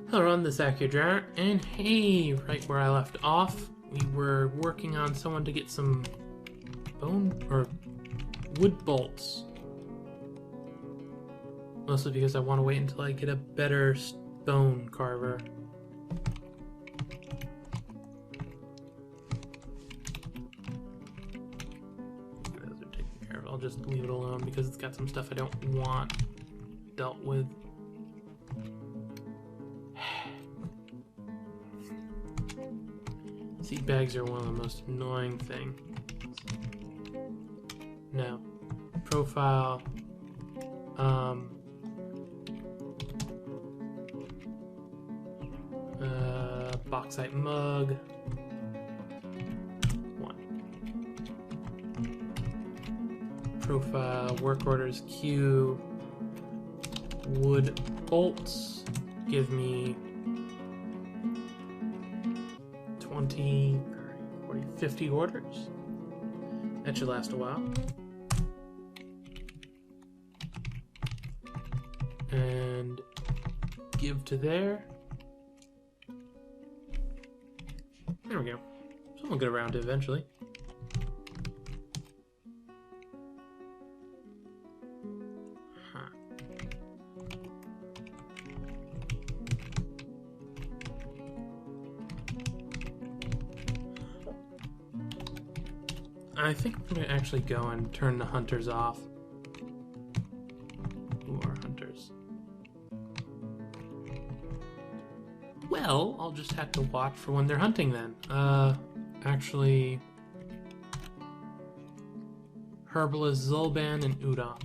Hello, on this Akhier, and hey, right where I left off, we were working on someone to get some wood bolts. Mostly because I want to wait until I get a better stone carver. Those are taken care of. I'll just leave it alone because it's got some stuff I don't want dealt with. Seed bags are one of the most annoying things. No. Profile. Bauxite mug. 1. Profile. Work orders queue. Wood bolts. Give me 20, 30, 40, 50 orders. That should last a while. And give to there. There we go. So we'll get around to eventually. I think I'm going to actually go and turn the hunters off. Who are hunters? Well, I'll just have to watch for when they're hunting then. Actually... Herbalist Zulban and Udon.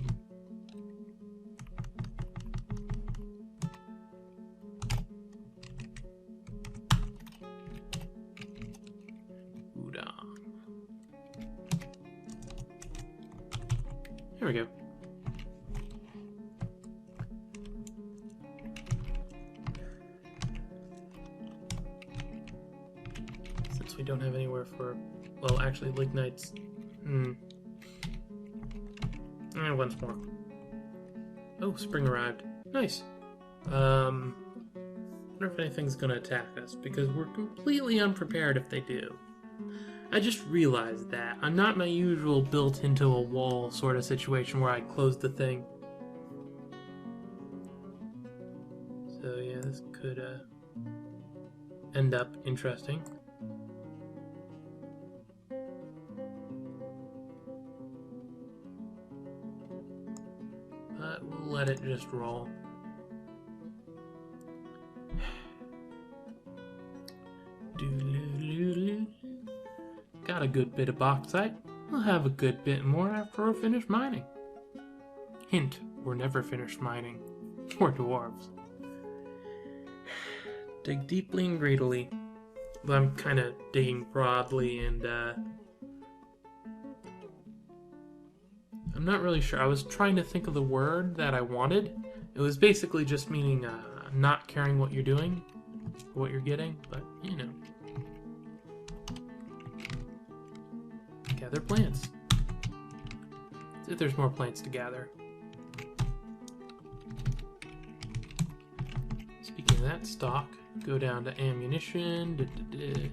Here we go. Since we don't have anywhere for, well, actually, lignites. And once more. Oh, spring arrived. Nice. Wonder if anything's gonna attack us, because we're completely unprepared if they do. I just realized that. I'm not my usual built into a wall sort of situation where I close the thing. So yeah, this could end up interesting. But we'll let it just roll. Got a good bit of bauxite. We'll have a good bit more after we're finished mining. Hint, we're never finished mining. We're dwarves. Dig deeply and greedily. But I'm kind of digging broadly and I'm not really sure. I was trying to think of the word that I wanted. It was basically just meaning not caring what you're doing, what you're getting, but you know. Gather plants. See if there's more plants to gather. Speaking of that, stock. Go down to ammunition. There's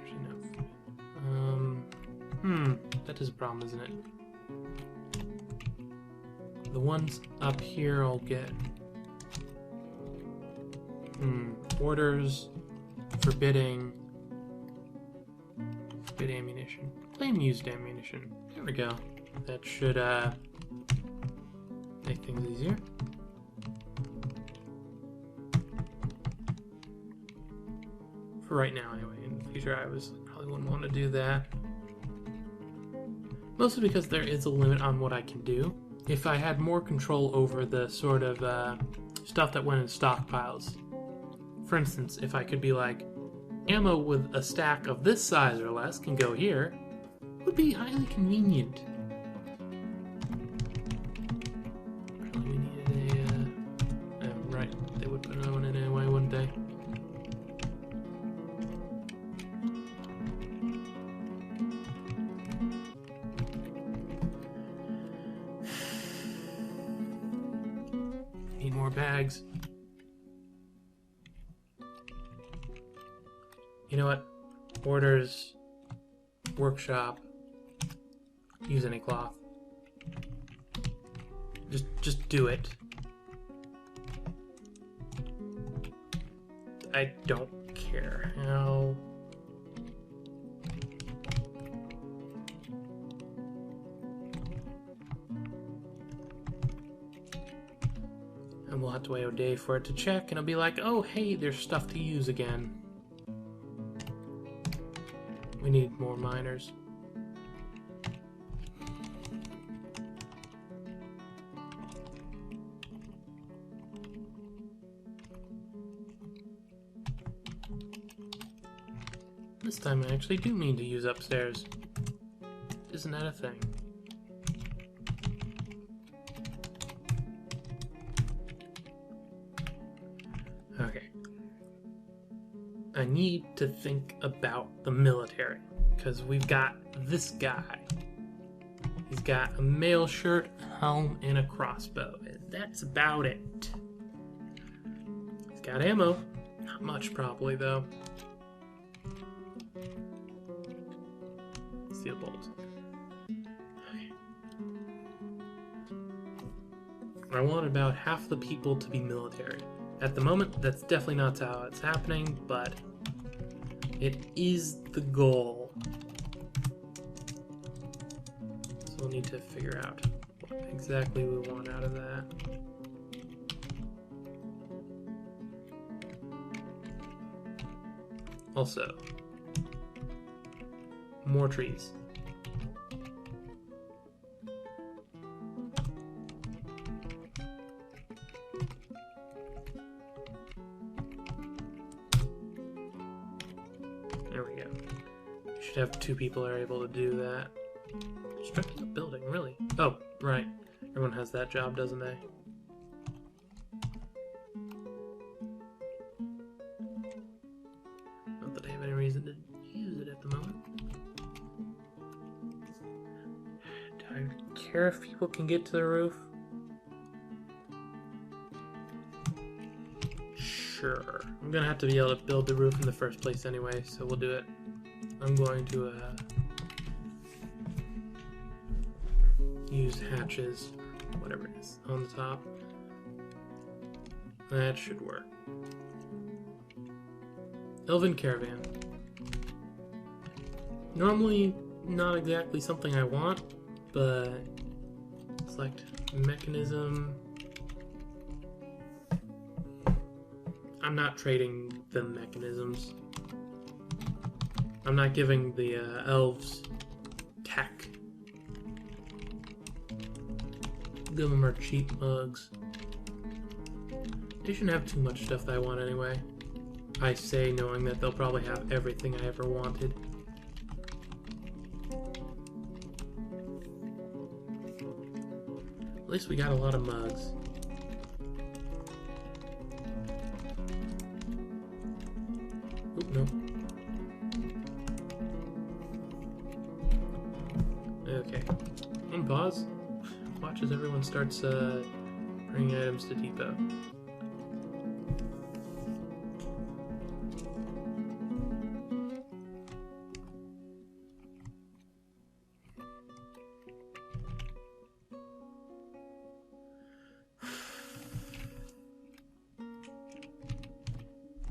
enough. That is a problem, isn't it? The ones up here I'll get. Orders. Forbidding. Good ammunition. Claim used ammunition. There we go. That should make things easier. For right now, anyway. In the future, I probably wouldn't want to do that. Mostly because there is a limit on what I can do. If I had more control over the sort of stuff that went in stockpiles. For instance, if I could be like, ammo with a stack of this size or less can go here, would be highly convenient. Probably needed a... right, they would put another one in anyway, wouldn't they? bags. You know what? Orders, workshop, use any cloth. Just do it. I don't care how. And we'll have to wait a day for it to check, and I'll be like, oh, hey, there's stuff to use again. We need more miners. This time I actually do mean to use upstairs. Isn't that a thing? Okay. I need to think about the military, because we've got this guy. He's got a mail shirt, a helm, and a crossbow. And that's about it. He's got ammo. Not much, probably, though. Steel bolts. Okay. I want about half the people to be military. At the moment, that's definitely not how it's happening, but it is the goal. So we'll need to figure out what exactly we want out of that. Also, more trees. There we go. We should have 2 people are able to do that. Constructing a building, really? Oh, right. Everyone has that job, doesn't they? Not that I have any reason to use it at the moment. Do I care if people can get to the roof? Sure. I'm gonna have to be able to build the roof in the first place anyway, so we'll do it. I'm going to use hatches, whatever it is, on the top. That should work. Elven Caravan. Normally not exactly something I want, but select mechanism. I'm not trading the mechanisms. I'm not giving the elves tech. Give them our cheap mugs. They shouldn't have too much stuff that I want anyway. I say knowing that they'll probably have everything I ever wanted. At least we got a lot of mugs. Oop, no. Okay. On pause. Watch as everyone starts bringing items to depot.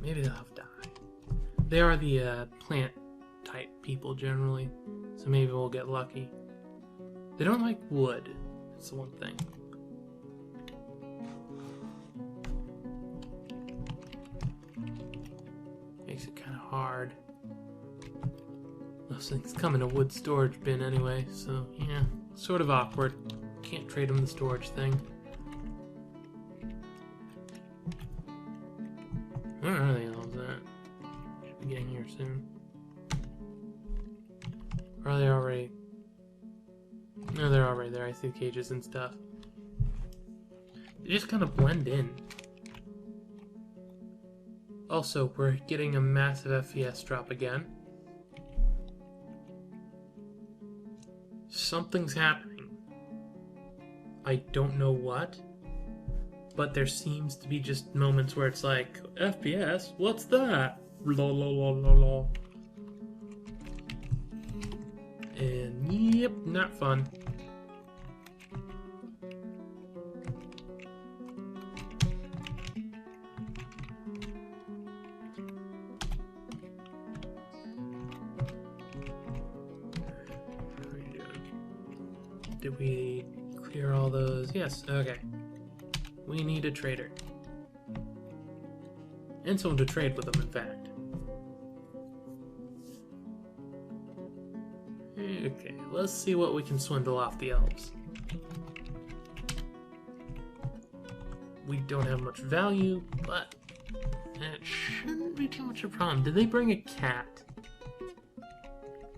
Maybe they'll have to die. They are the plant type people generally, so maybe we'll get lucky. They don't like wood. That's the one thing. Makes it kind of hard. Those things come in a wood storage bin anyway, so yeah, sort of awkward. Can't trade them the storage thing. Where are they all at? Should be getting here soon. Or are they already? No, they're already there. I see the cages and stuff. They just kind of blend in. Also, we're getting a massive FPS drop again. Something's happening. I don't know what. but there seems to be just moments where it's like, FPS? What's that? Lol, lol, lol, lol, lol. And yep, not fun. Did we clear all those? Yes, okay. We need a trader. And someone to trade with them, in fact. Okay, let's see what we can swindle off the elves. We don't have much value, but it shouldn't be too much of a problem. Did they bring a cat?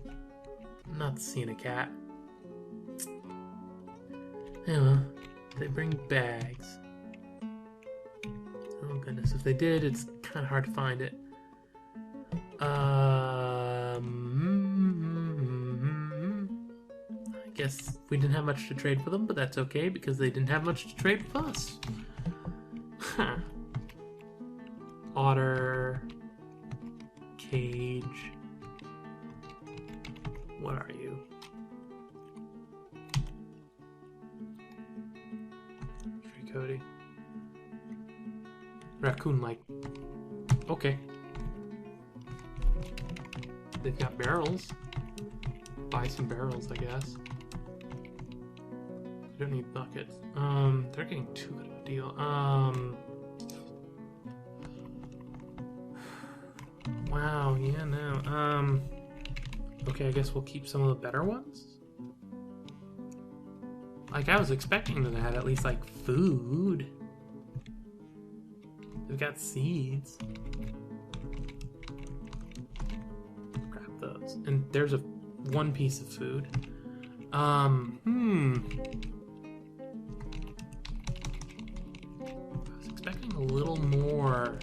I'm not seeing a cat. Yeah, they bring bags. Oh goodness, if they did, it's kind of hard to find it. I guess we didn't have much to trade for them, but that's okay because they didn't have much to trade with us. Huh. Otter. Cage. What are you? Cody. Raccoon-like. Okay. They've got barrels. Buy some barrels, I guess. You don't need buckets. They're getting too good of a deal. Wow, yeah, no. Okay, I guess we'll keep some of the better ones? Like, I was expecting them to have at least, like, food. They've got seeds. Grab those. And there's one piece of food. I was expecting a little more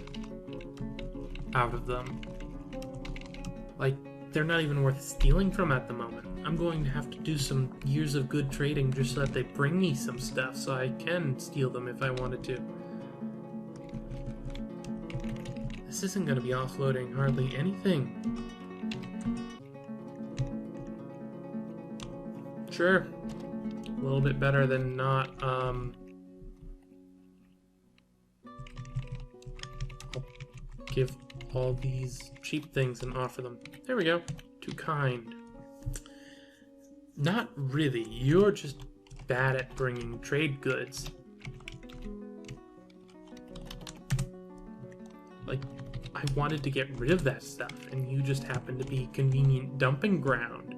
out of them. Like, they're not even worth stealing from at the moment. I'm going to have to do some years of good trading just so that they bring me some stuff so I can steal them if I wanted to. This isn't going to be offloading hardly anything. Sure. A little bit better than not, I'll give all these cheap things and offer them. There we go. Too kind. Not really. You're just bad at bringing trade goods. Like, I wanted to get rid of that stuff, and you just happen to be a convenient dumping ground.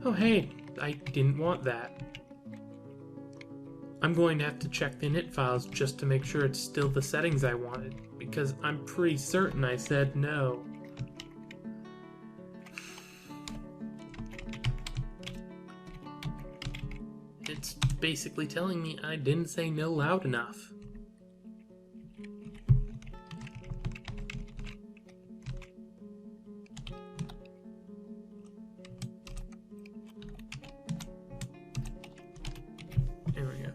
Oh hey, I didn't want that. I'm going to have to check the init files just to make sure it's still the settings I wanted, because I'm pretty certain I said no. It's basically telling me I didn't say no loud enough. There we go.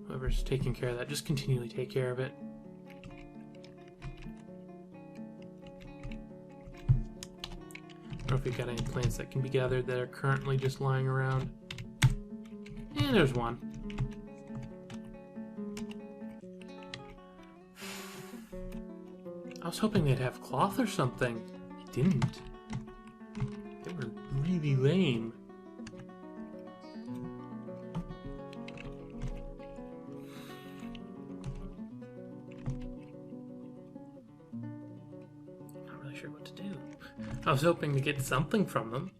Whoever's taking care of that, just continually take care of it. I don't know if we've got any plants that can be gathered that are currently just lying around. Yeah, there's one. I was hoping they'd have cloth or something. They didn't. They were really lame. Not really sure what to do. I was hoping to get something from them.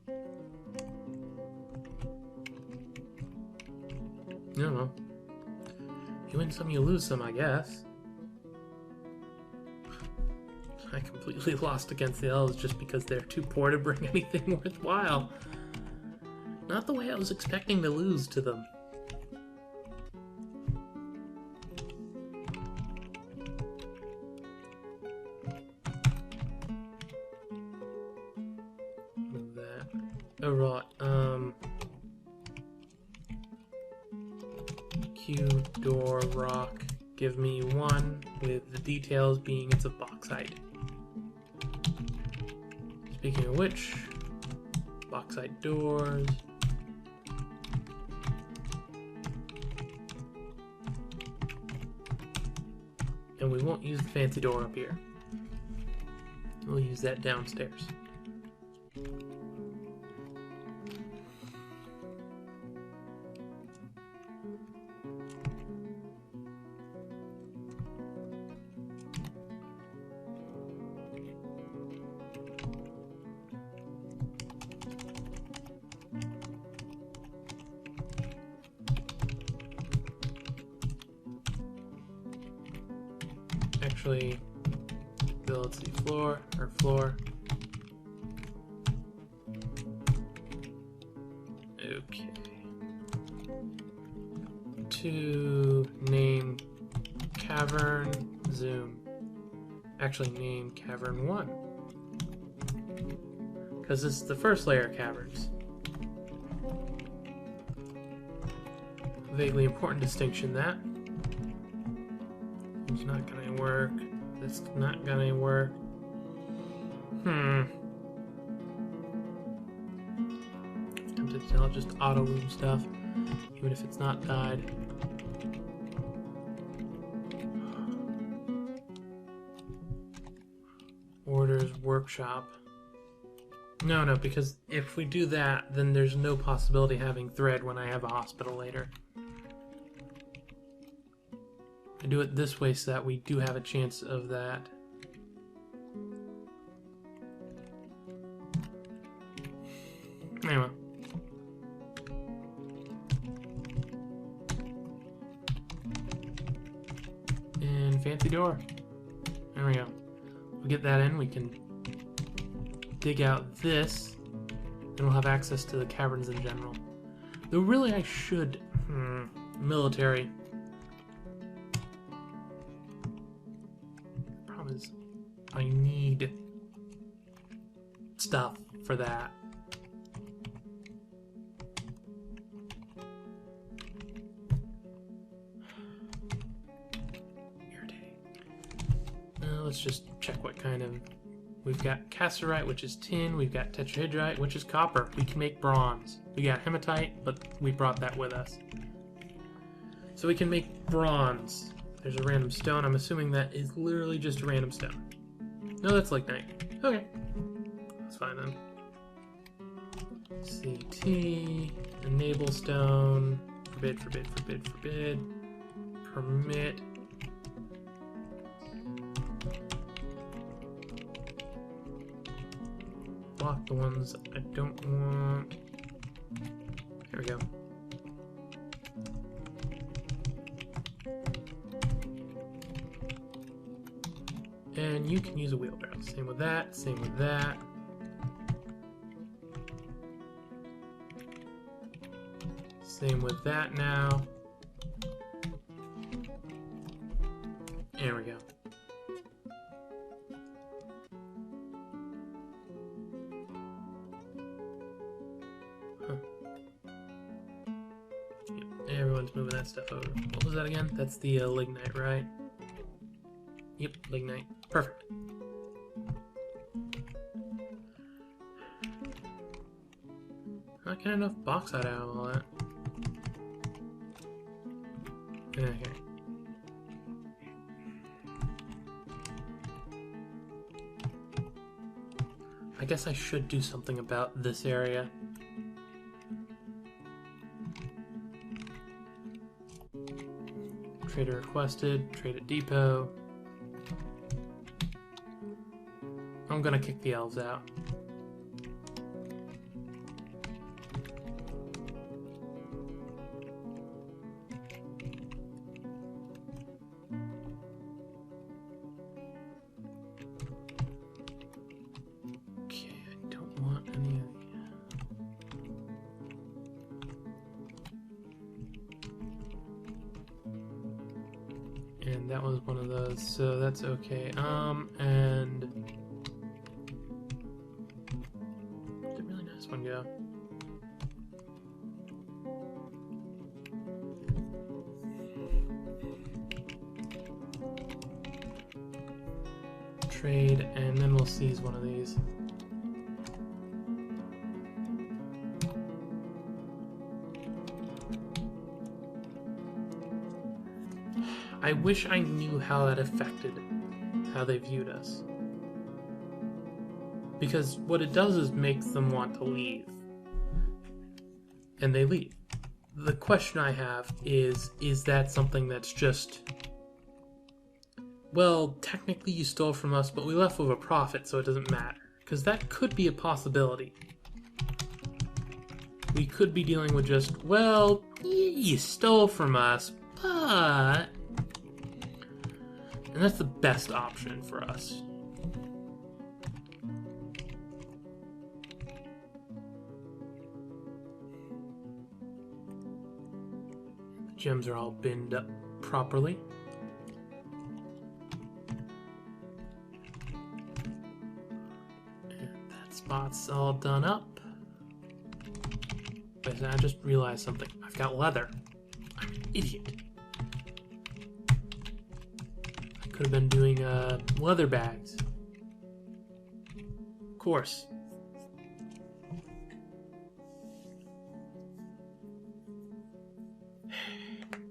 No, well, you win some, you lose some, I guess. I completely lost against the elves just because they're too poor to bring anything worthwhile. Not the way I was expecting to lose to them. Move that. Oh, right. Q door rock. Give me one, with the details being it's a bauxite. Speaking of which, bauxite doors. And we won't use the fancy door up here. We'll use that downstairs. Actually, let's see, floor. Okay. To name cavern zoom. Actually, name cavern 1. Because this is the first layer of caverns. Vaguely important distinction, that. It's not gonna work. That's not gonna work. Tempted to tell just auto room stuff, even if it's not died. Orders workshop. No, because if we do that, then there's no possibility of having thread when I have a hospital later. I do it this way so that we do have a chance of that. Anyway. And fancy door. There we go. We get that in, we can dig out this, and we'll have access to the caverns in general. Though really I should... military. I need stuff for that. Irritating. Let's just check what kind of... We've got cassiterite, which is tin. We've got tetrahedrite, which is copper. We can make bronze. We got hematite, but we brought that with us. So we can make bronze. There's a random stone. I'm assuming that is literally just a random stone. No, that's lignite. Okay. That's fine then. CT. Enable stone. Forbid. Permit. Block the ones I don't want. There we go. And you can use a wheelbarrow. Same with that, same with that. Same with that now. There we go. Huh. Yep, everyone's moving that stuff over. What was that again? That's the lignite, right? Yep, lignite. Perfect. Not getting enough bauxite out of all that. Okay. I guess I should do something about this area. Trader requested, trade at depot. I'm gonna kick the elves out. Okay, I don't want any of the... And that was one of those, so that's okay. And... One go. trade, and then we'll seize one of these. I wish I knew how that affected how they viewed us. Because what it does is makes them want to leave. And they leave. The question I have is that something that's just, well, technically you stole from us, but we left with a profit, so it doesn't matter. Because that could be a possibility. We could be dealing with just, well, you stole from us, but... And that's the best option for us. The gems are all binned up properly. And that spot's all done up. Wait, I just realized something. I've got leather. I'm an idiot. Could have been doing leather bags. Of course.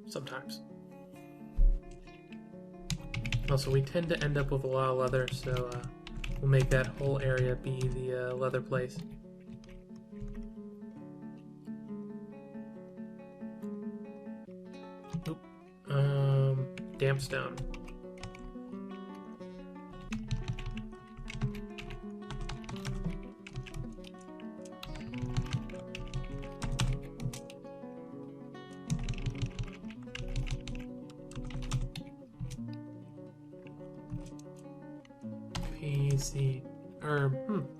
Sometimes. Also, we tend to end up with a lot of leather, so we'll make that whole area be the leather place. Oop. Damp stone.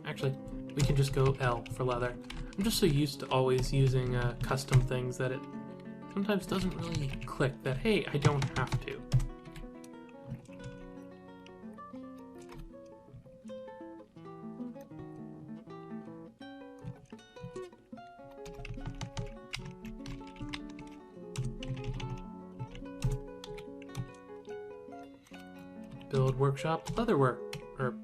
Actually, we can just go L for leather. I'm just so used to always using custom things that it sometimes doesn't really click that, hey, I don't have to. Build workshop leatherwork, or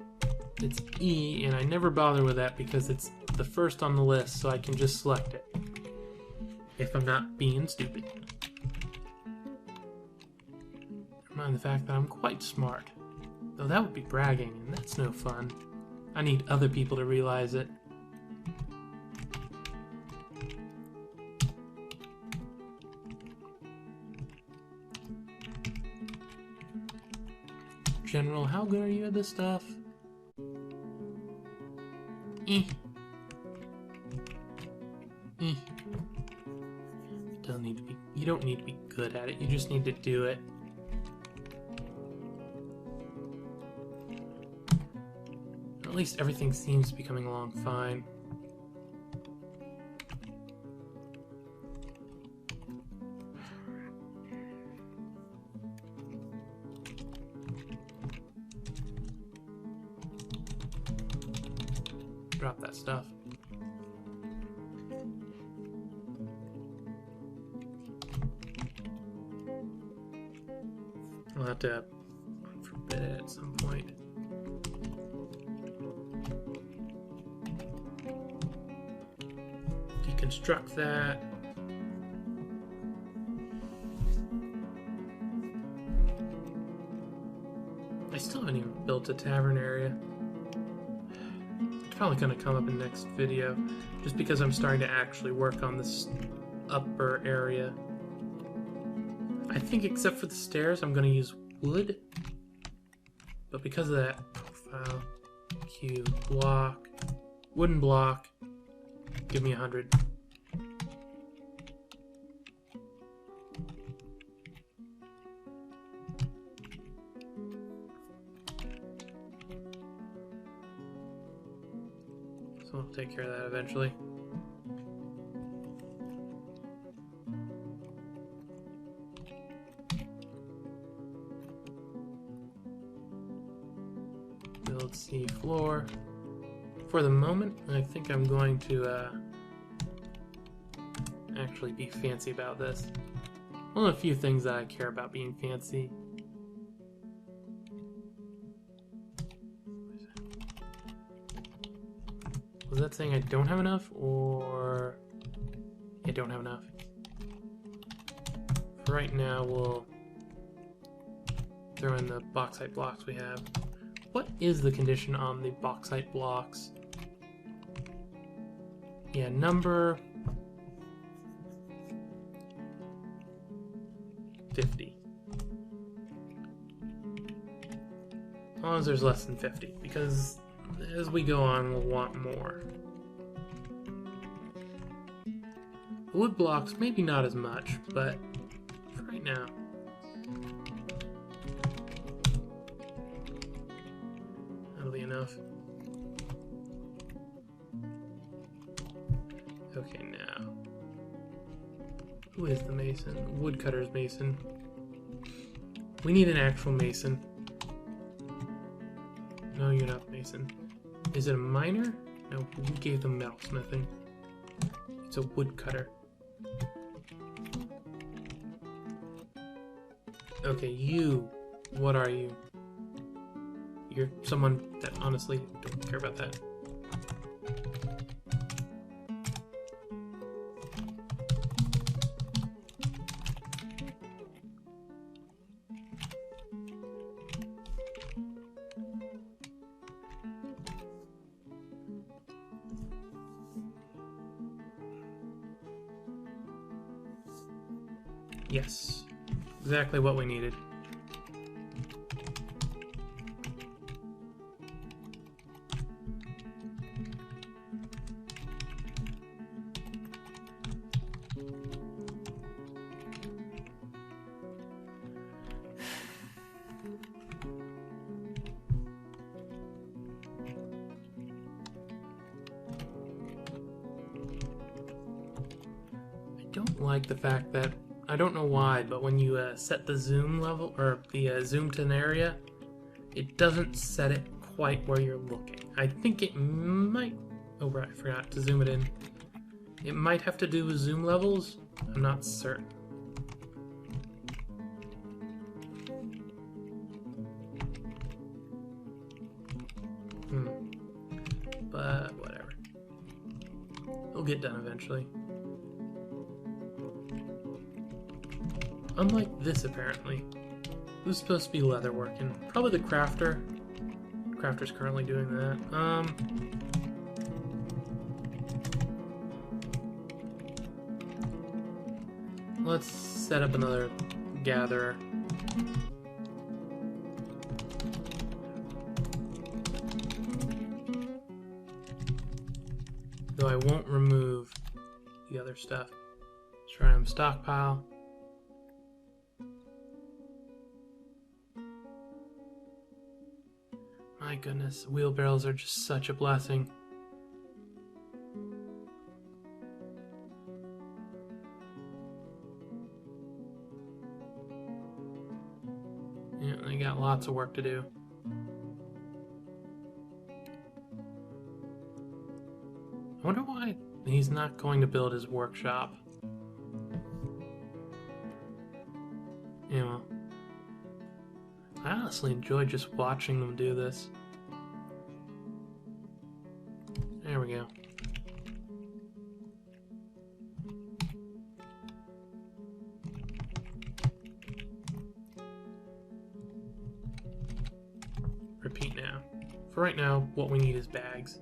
it's E, and I never bother with that because it's the first on the list, so I can just select it if I'm not being stupid. Never mind the fact that I'm quite smart, though that would be bragging, and that's no fun. I need other people to realize it. General, how good are you at this stuff? You don't need to be good at it, you just need to do it. At least everything seems to be coming along fine. Drop that stuff. I'll have to forbid it at some point. Deconstruct that. I still haven't even built a tavern area. It's probably going to come up in the next video, just because I'm starting to actually work on this upper area. I think except for the stairs, I'm going to use wood. But because of that, profile, cube, block, wooden block, give me 100. So I'll take care of that eventually. Build C floor. For the moment, I think I'm going to actually be fancy about this. One of the few things that I care about being fancy. Was that saying I don't have enough, or I don't have enough? For right now, we'll throw in the bauxite blocks we have. What is the condition on the bauxite blocks? Yeah, number 50. As long as there's less than 50, because as we go on, we'll want more. Wood blocks, maybe not as much, but for right now. That'll be enough. Okay, now. Who is the mason? Woodcutter's mason. We need an actual mason. No, you're not mason. Is it a miner? No, we gave them metalsmithing. It's a woodcutter. Okay, you. What are you? You're someone that honestly don't care about that. Yes, exactly what we needed. I don't like the fact that I don't know why, but when you set the zoom level, or the zoom to an area, it doesn't set it quite where you're looking. I think it might... Oh, right, I forgot to zoom it in. It might have to do with zoom levels. I'm not certain. But whatever. It'll get done eventually. Unlike this, apparently. Who's supposed to be leather working? Probably the crafter. Crafter's currently doing that. Let's set up another gatherer. Though I won't remove the other stuff. Try and stockpile. My goodness, wheelbarrows are just such a blessing. Yeah, they got lots of work to do. I wonder why he's not going to build his workshop. Yeah, well, I honestly enjoy just watching them do this. There we go. Repeat now. For right now, what we need is bags.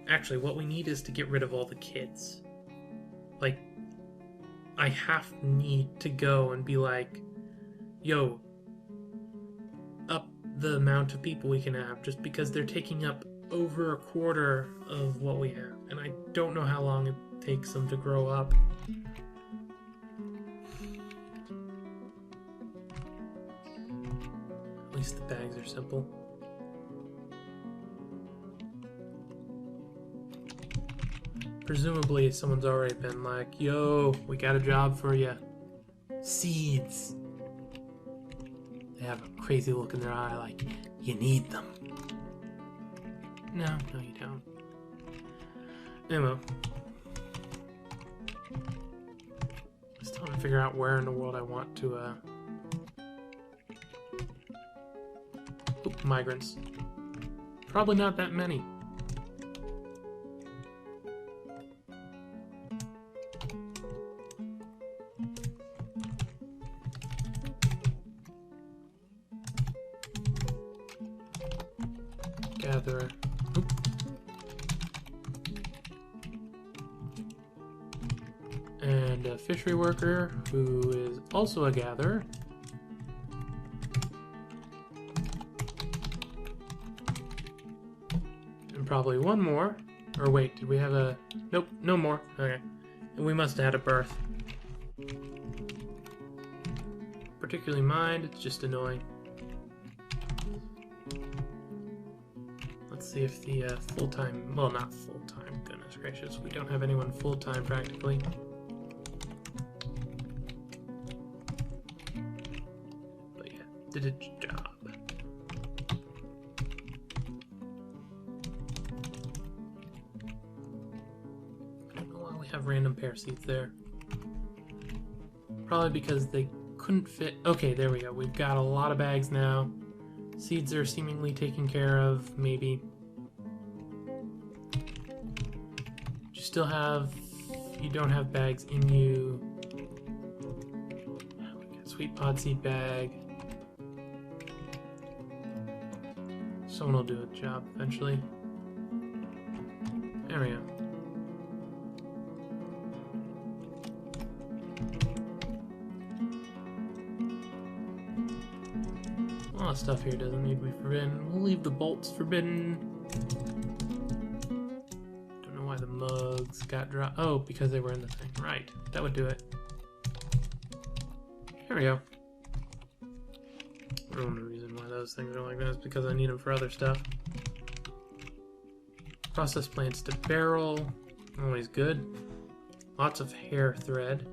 Actually, what we need is to get rid of all the kids. Like, I need to go and be like, yo, up the amount of people we can have, just because they're taking up over a quarter of what we have, and I don't know how long it takes them to grow up. At least the bags are simple. Presumably someone's already been like, yo, we got a job for you. Seeds. They have a crazy look in their eye like, you need them. No, you don't. Anyway. I'm still trying to figure out where in the world I want to migrants. Probably not that many. Gatherer. Oop. And a fishery worker who is also a gatherer. And probably one more. Or wait, did we have a... Nope, no more. Okay. And we must have had a birth. Particularly mind, it's just annoying. Let's see if the full-time... Well, not full-time, goodness gracious. We don't have anyone full-time practically. But yeah, did its job. I don't know why we have random pear seeds there. Probably because they couldn't fit... Okay, there we go. We've got a lot of bags now. Seeds are seemingly taken care of, maybe. You still have... You don't have bags in you. We got sweet pod seed bag. Someone will do a job eventually. There we go. A lot of stuff here doesn't need to be forbidden. We'll leave the bolts forbidden. Don't know why the mugs got dropped. Oh, because they were in the thing. Right. That would do it. There we go. I don't know the reason why those things are like that. It's because I need them for other stuff. Process plants to barrel. Always good. Lots of hair thread.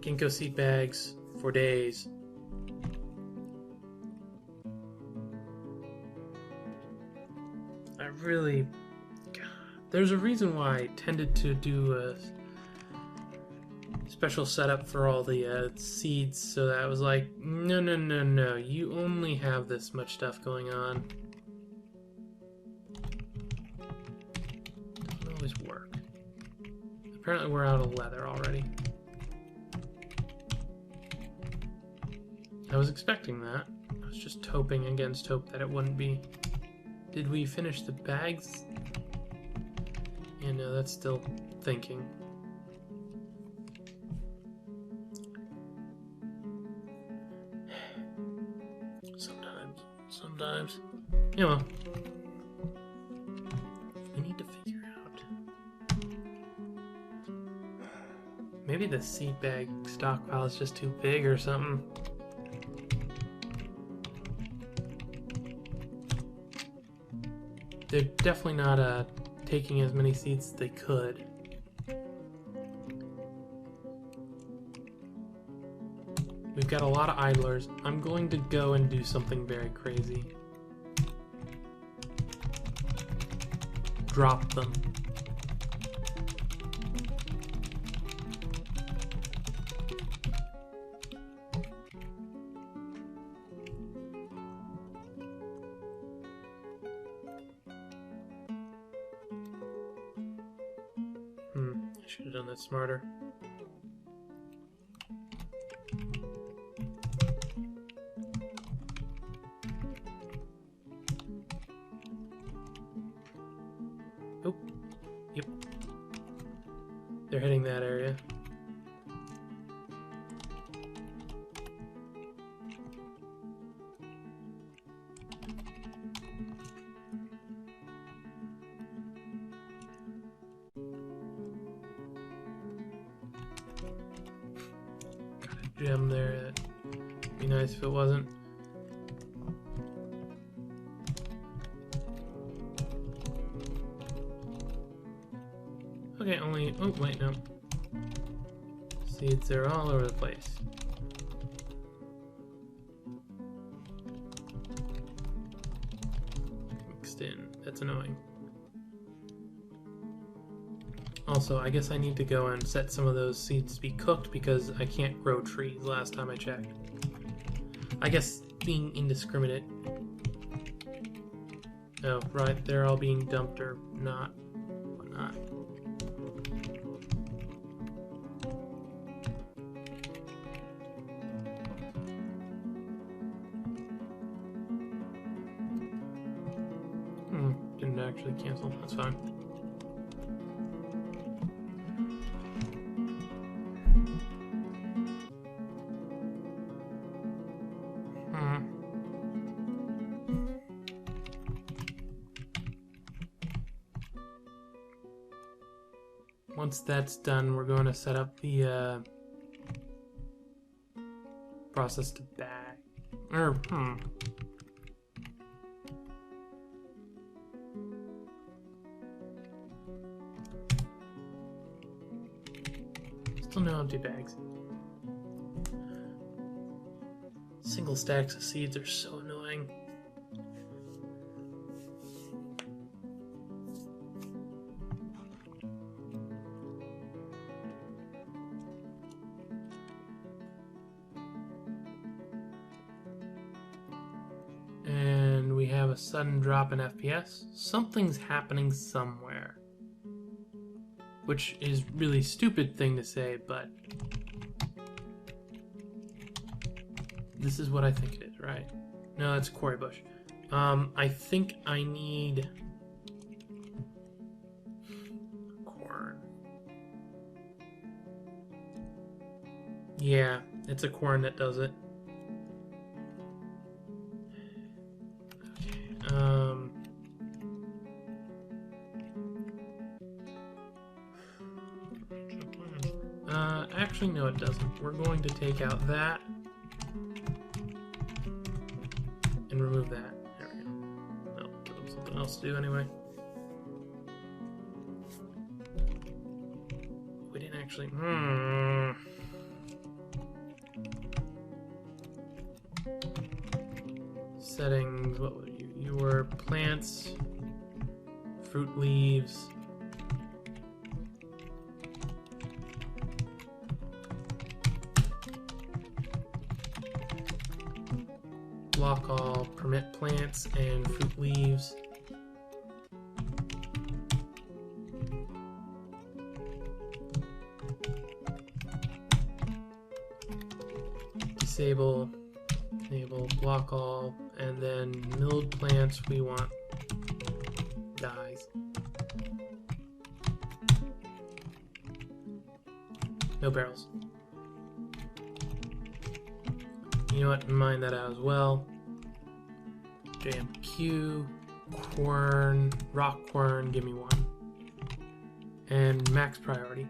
Ginkgo seed bags for days. I really... God, there's a reason why I tended to do a special setup for all the seeds, so that I was like, no, no, no, no, you only have this much stuff going on. Doesn't always work. Apparently we're out of leather already. I was expecting that. I was just hoping against hope that it wouldn't be. Did we finish the bags? Yeah, no, that's still thinking. Sometimes. Yeah, well. We need to figure out. Maybe the seed bag stockpile is just too big or something. They're definitely not taking as many seeds as they could. We've got a lot of idlers. I'm going to go and do something very crazy. Drop them. I should have done that smarter. Oh, yep. They're hitting that area. Gem there. That'd be nice if it wasn't. Okay, only... Oh, wait, no. Seeds are all over the place. Mixed in. That's annoying. Also, I guess I need to go and set some of those seeds to be cooked because I can't grow trees last time I checked. I guess being indiscriminate. Oh, right, they're all being dumped or not. Whatnot. Didn't actually cancel. That's fine. Once that's done, we're going to set up the process to bag. Still no empty bags. Single stacks of seeds are so annoying. And we have a sudden drop in FPS. Something's happening somewhere. Which is really stupid thing to say, but this is what I think it is, right? No, it's quarry bush. I think I need corn. Yeah, it's a corn that does it. Actually, no, it doesn't. We're going to take out that and remove that. There we go. No, give them something else to do anyway. We didn't actually. Settings. What were you? You were plants, fruit leaves. Block all, permit plants and fruit leaves. Disable, enable, block all, and then milled plants we want dies. No barrels. You know what, mind that out as well. JMQ, corn, rock corn, give me one. And max priority.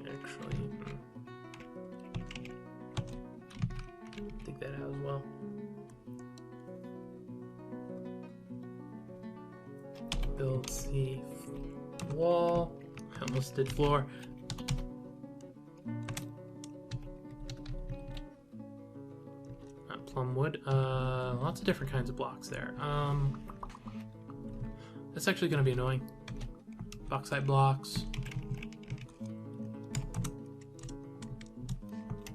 Actually, take that out as well. Build C wall. I almost did floor. Plum wood. Lots of different kinds of blocks there. That's actually going to be annoying. Bauxite blocks.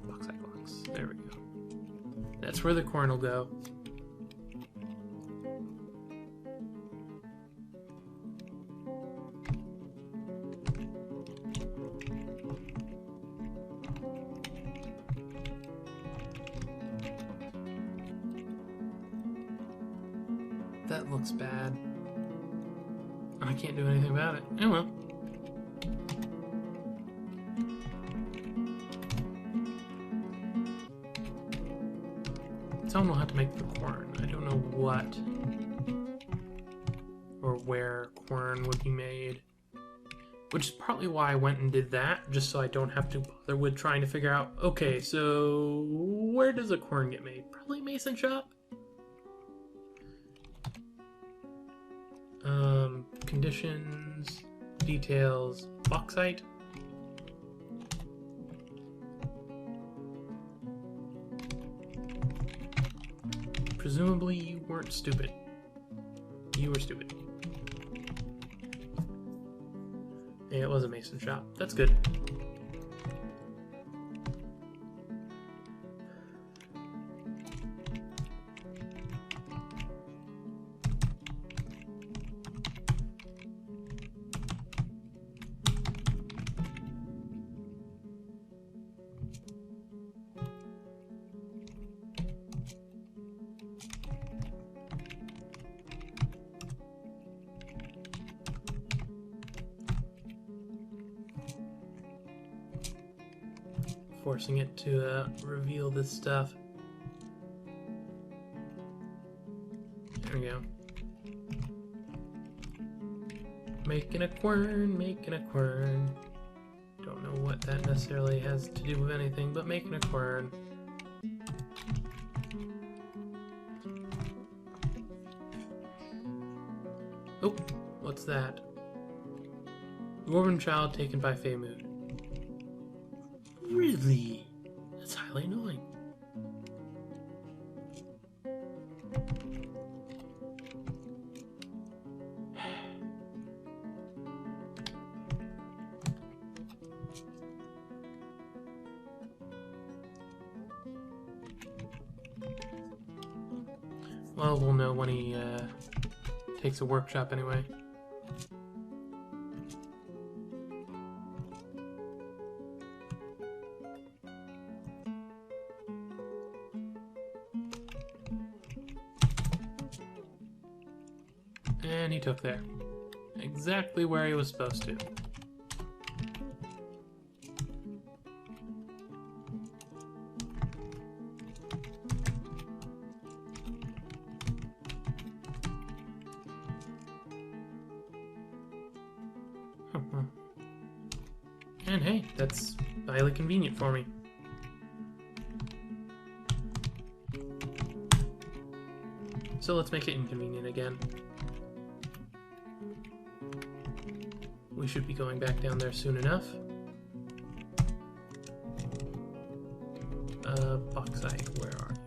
Bauxite blocks. There we go. That's where the corn will go. That looks bad. I can't do anything about it. Oh well. Someone will have to make the corn. I don't know what or where corn would be made. Which is partly why I went and did that, just so I don't have to bother with trying to figure out, okay, so where does a corn get made? Probably mason shop? Conditions, details, bauxite. Presumably you weren't stupid. You were stupid. Yeah, it was a mason shop. That's good. Forcing it to reveal this stuff. There we go. Making a quern, making a quern. Don't know what that necessarily has to do with anything, but making a quern. Oh, what's that? Dwarven child taken by Feymood. Really? That's highly annoying. Well, we'll know when he takes a workshop anyway. And he took there. Exactly where he was supposed to. And hey, that's highly convenient for me. So let's make it inconvenient again. We should be going back down there soon enough. Bauxite, where are you?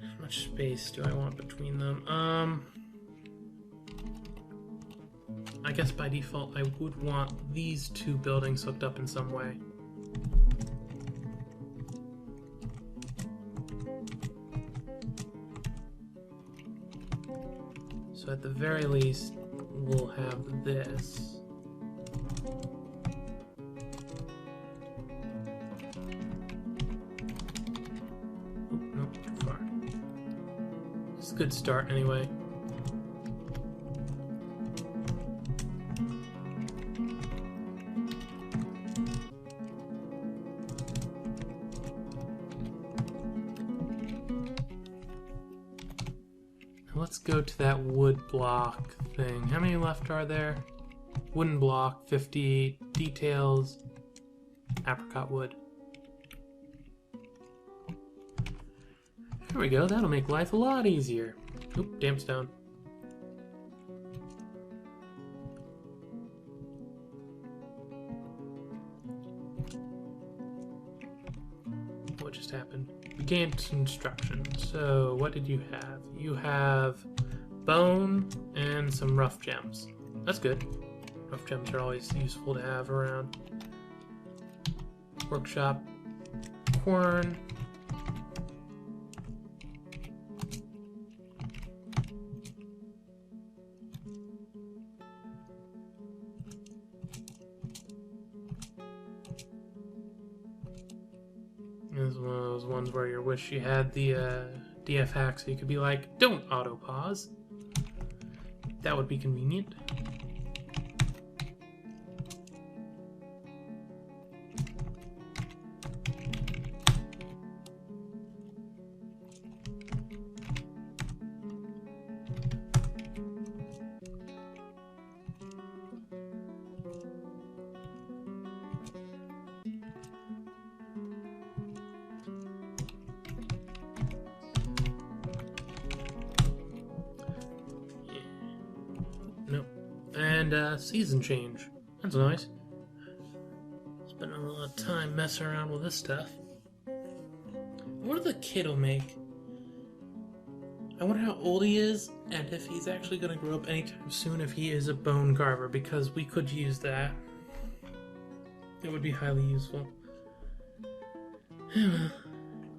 How much space do I want between them? I guess by default I would want these two buildings hooked up in some way. So at the very least, we'll have this. Oh, no, too far. It's a good start anyway. Let's go to that wood block thing. How many left are there? Wooden block, 50, details, apricot wood. There we go, that'll make life a lot easier. Oop, damp stone. What just happened? Began construction. So, what did you have? You have bone and some rough gems. That's good. Rough gems are always useful to have around. Workshop, quern. This is one of those ones where you wish you had the DF hack so you could be like, don't auto pause. That would be convenient. Nope. And season change. That's nice. Spending a lot of time messing around with this stuff. What does the kid'll make? I wonder how old he is, and if he's actually going to grow up anytime soon, if he is a bone carver, because we could use that. It would be highly useful.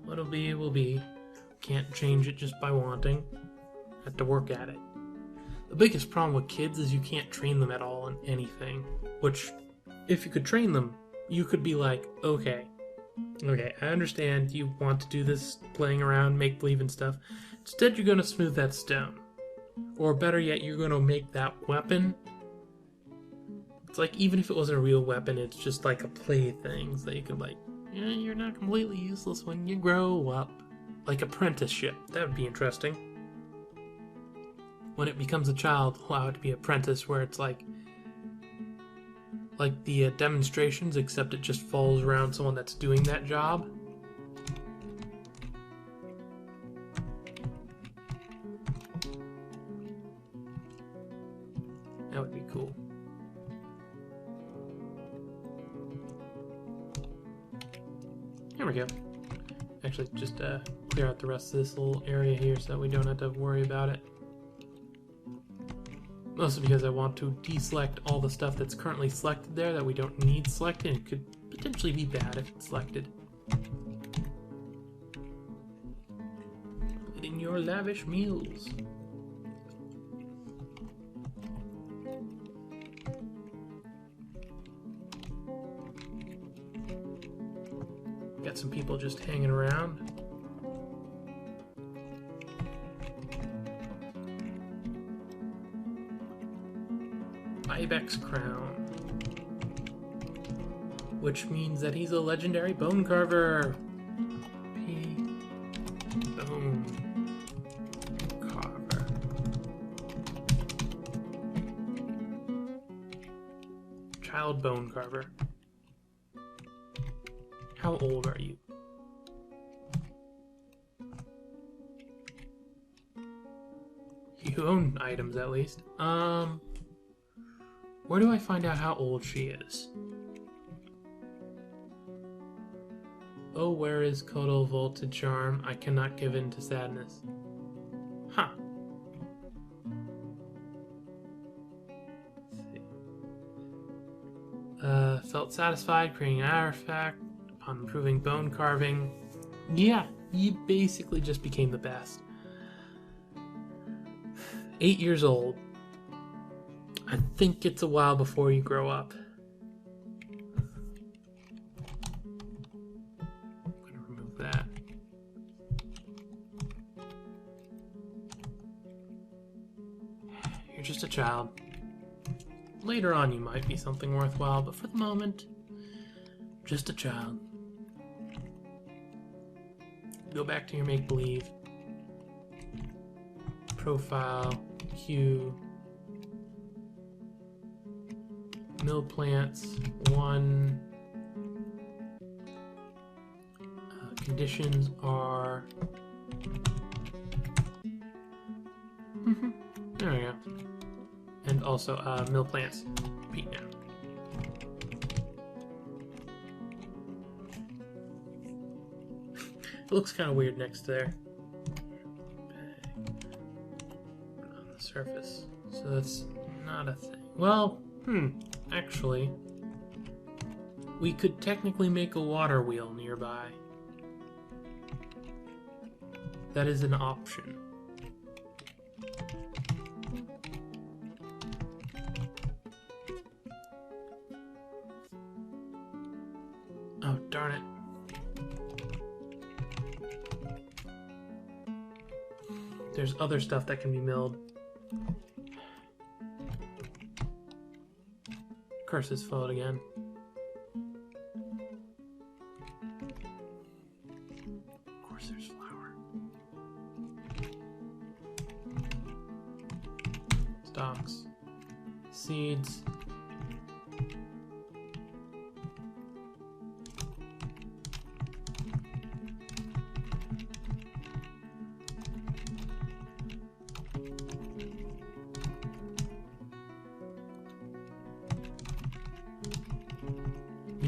What'll be, will be. Can't change it just by wanting. Have to work at it. The biggest problem with kids is you can't train them at all in anything. Which, if you could train them, you could be like, okay, I understand you want to do this playing around, make-believe and stuff. Instead, you're going to smooth that stone. Or better yet, you're going to make that weapon. It's like, even if it wasn't a real weapon, it's just like a plaything. So you could like, yeah, you're not completely useless when you grow up. Like apprenticeship. That would be interesting. When it becomes a child, allow it to be apprentice, where it's like the demonstrations, except it just falls around someone that's doing that job. That would be cool. Here we go. Actually, just clear out the rest of this little area here so that we don't have to worry about it. Mostly because I want to deselect all the stuff that's currently selected there that we don't need selected. It could potentially be bad if it's selected. Put in your lavish meals. Got some people just hanging around. Ibex crown, which means that he's a legendary bone carver. Bone carver. Child bone carver. How old are you? You own items, at least. Where do I find out how old she is? Oh, where is Codal Voltage Charm? I cannot give in to sadness. Huh. Let's see. Felt satisfied creating an artifact upon improving bone carving. Yeah, you basically just became the best. 8 years old. I think it's a while before you grow up. I'm going to remove that. You're just a child. Later on you might be something worthwhile, but for the moment, just a child. Go back to your make-believe. Profile, queue. Mill plants, 1. Conditions are... There we go. And also, mill plants, peak now. It looks kind of weird next to there. On the surface. So that's not a thing. Well, actually, we could technically make a water wheel nearby. That is an option. Oh, darn it. There's other stuff that can be milled. Curses followed again. Of course there's flour. Stalks. Seeds.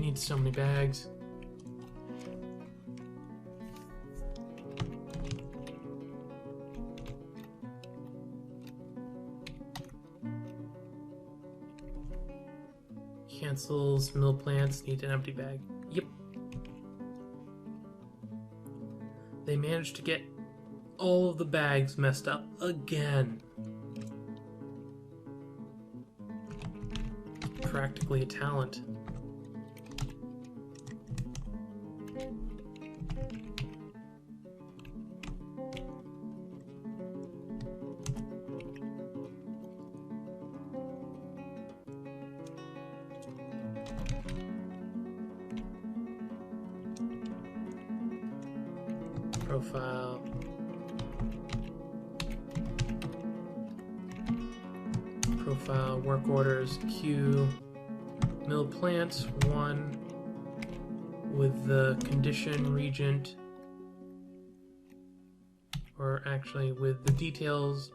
need so many bags. Cancels, mill plants, need an empty bag. Yep. They managed to get all of the bags messed up again. Practically a talent. Profile. Profile, work orders, queue, mill plants, 1 with the condition regent, or actually with the details,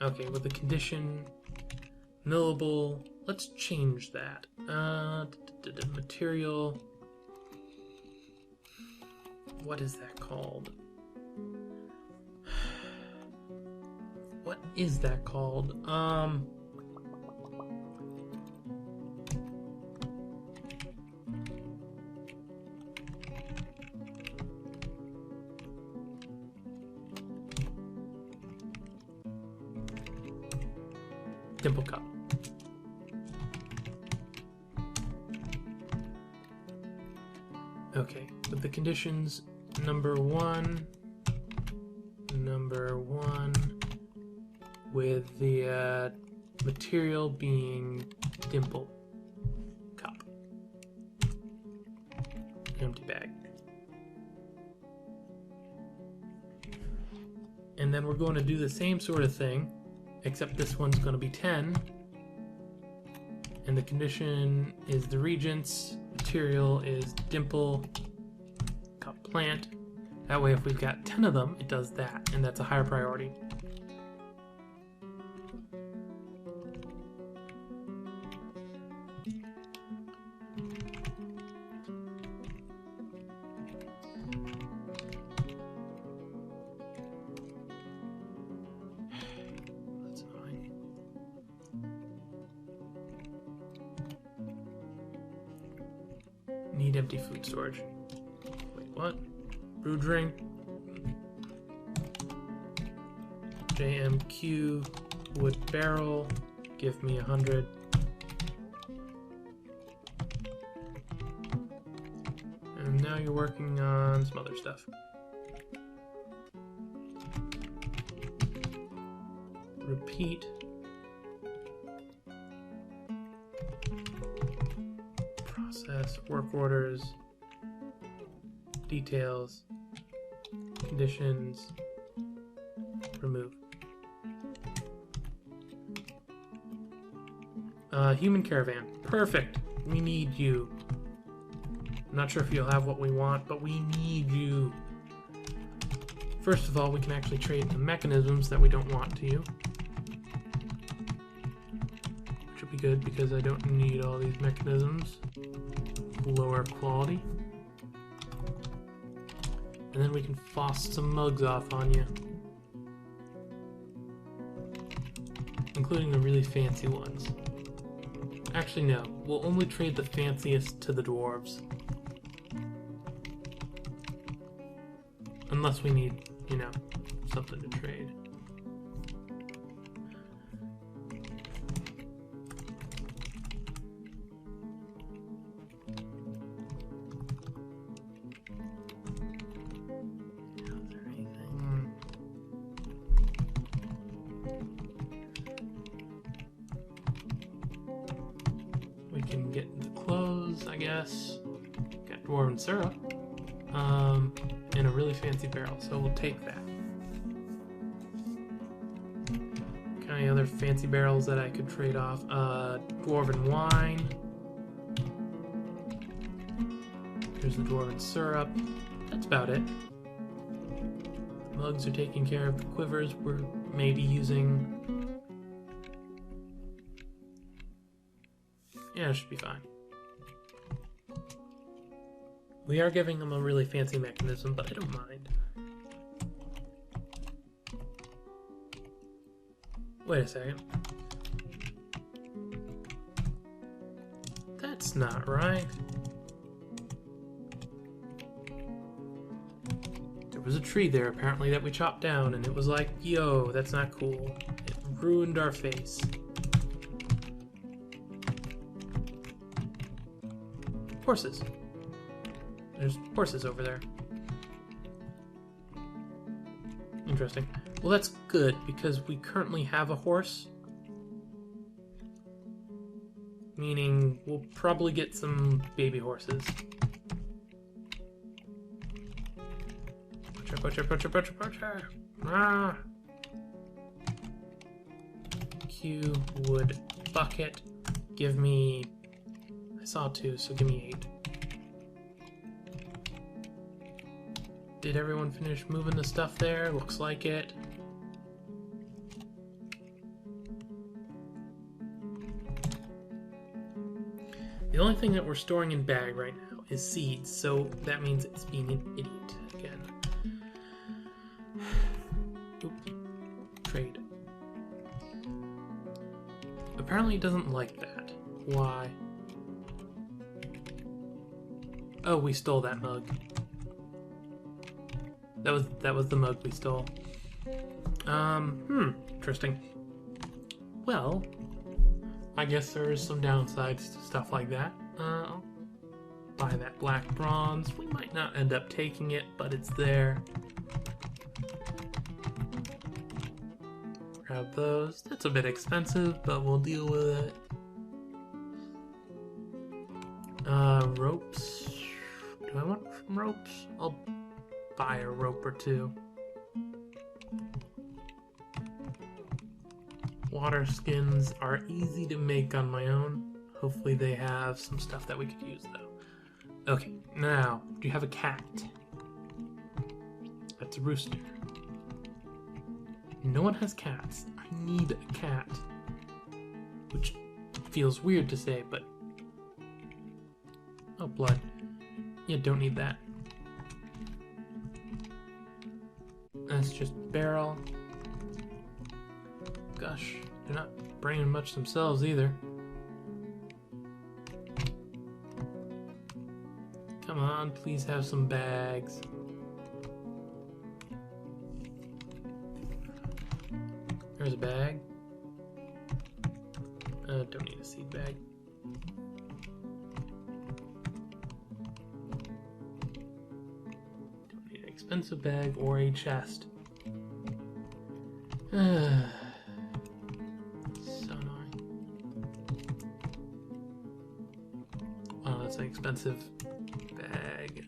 okay, with the condition, millable, let's change that. Material, what is that called? What is that called? Dimple cup. Okay, with the conditions, number one, with the material being dimple cup. Empty bag. And then we're going to do the same sort of thing, except this one's going to be 10. And the condition is the regents, material is dimple cup plant. That way if we've got 10 of them, it does that, and that's a higher priority. Need empty food storage. Wait, what? Brew drink. JMQ wood barrel. Give me 100. And now you're working on some other stuff. Repeat. Work orders, details, conditions, remove. Human caravan. Perfect. We need you. I'm not sure if you'll have what we want, but we need you. First of all, we can actually trade the mechanisms that we don't want to you. Which would be good because I don't need all these mechanisms. Lower quality. And then we can foss some mugs off on you. Including the really fancy ones. Actually no, we'll only trade the fanciest to the dwarves. Unless we need, you know, something to trade. We can get the clothes, I guess. Got dwarven syrup. And a really fancy barrel, so we'll take that. Any other fancy barrels that I could trade off? Dwarven wine. There's the dwarven syrup. That's about it. The mugs are taking care of the quivers. We're maybe using... Yeah, it should be fine. We are giving them a really fancy mechanism, but I don't mind. Wait a second. That's not right. There was a tree there apparently that we chopped down, and it was like, yo, that's not cool. It ruined our face. Horses. There's horses over there. Interesting. Well, that's good, because we currently have a horse. Meaning, we'll probably get some baby horses. Butcher. Ah! Q, wood, bucket. Give me... I saw 2, so give me 8. Did everyone finish moving the stuff there? Looks like it. The only thing that we're storing in bag right now is seeds, so that means it's being an idiot again. Oops. Trade. Apparently it doesn't like that. Why? Oh, we stole that mug. That was the mug we stole. Interesting. Well, I guess there is some downsides to stuff like that. I'll buy that black bronze. We might not end up taking it, but it's there. Grab those. That's a bit expensive, but we'll deal with it. Ropes. Do I want some ropes? I'll buy a rope or 2. Water skins are easy to make on my own. Hopefully they have some stuff that we could use though. Okay, now, do you have a cat? That's a rooster. No one has cats. I need a cat. Which feels weird to say, but... Oh, blood. Yeah, don't need that. That's just barrel. Gosh, they're not bringing much themselves either. Come on, please have some bags. There's a bag. Don't need a seed bag. Don't need an expensive bag or a chest. So annoying. Oh, that's an expensive bag.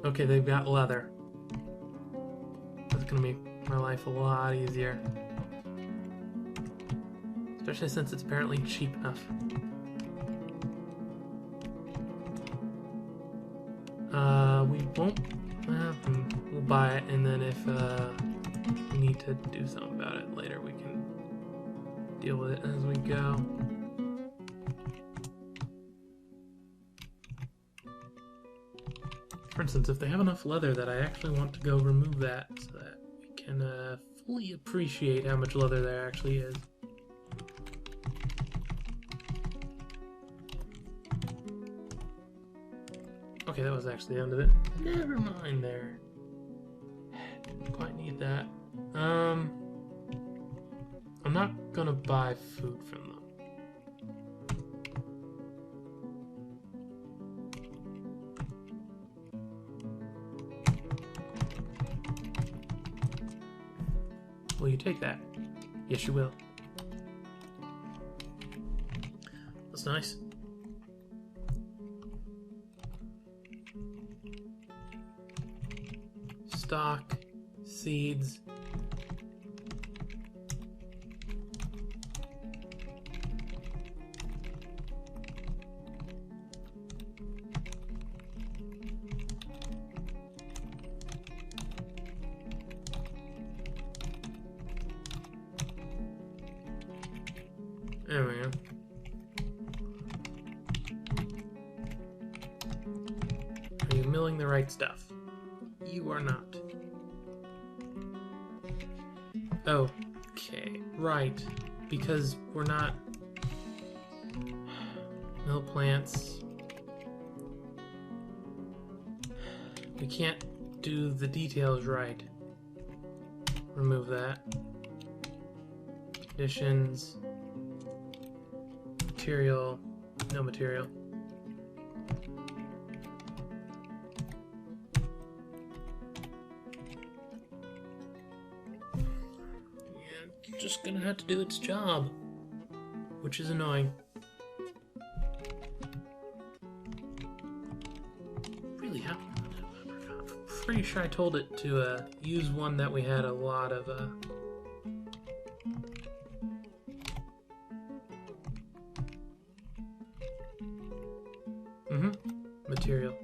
Okay, they've got leather. That's gonna make my life a lot easier. Especially since it's apparently cheap enough. We won't... we'll buy it, and then if we need to do something about it later, we can deal with it as we go. For instance, if they have enough leather that I actually want to go remove that so that we can fully appreciate how much leather there actually is. Okay, that was actually the end of it. Never mind there. Didn't quite need that. I'm not gonna buy food from them. Will you take that? Yes, you will. That's nice. Stock, seeds. There we go. milling the right stuff. You are not. Oh, okay, right. Because we're not... Mill plants. We can't do the details right. Remove that. Conditions. Material. No material. Yeah, just gonna have to do its job. Which is annoying. Really happy with that. I'm pretty sure I told it to use one that we had a lot of material.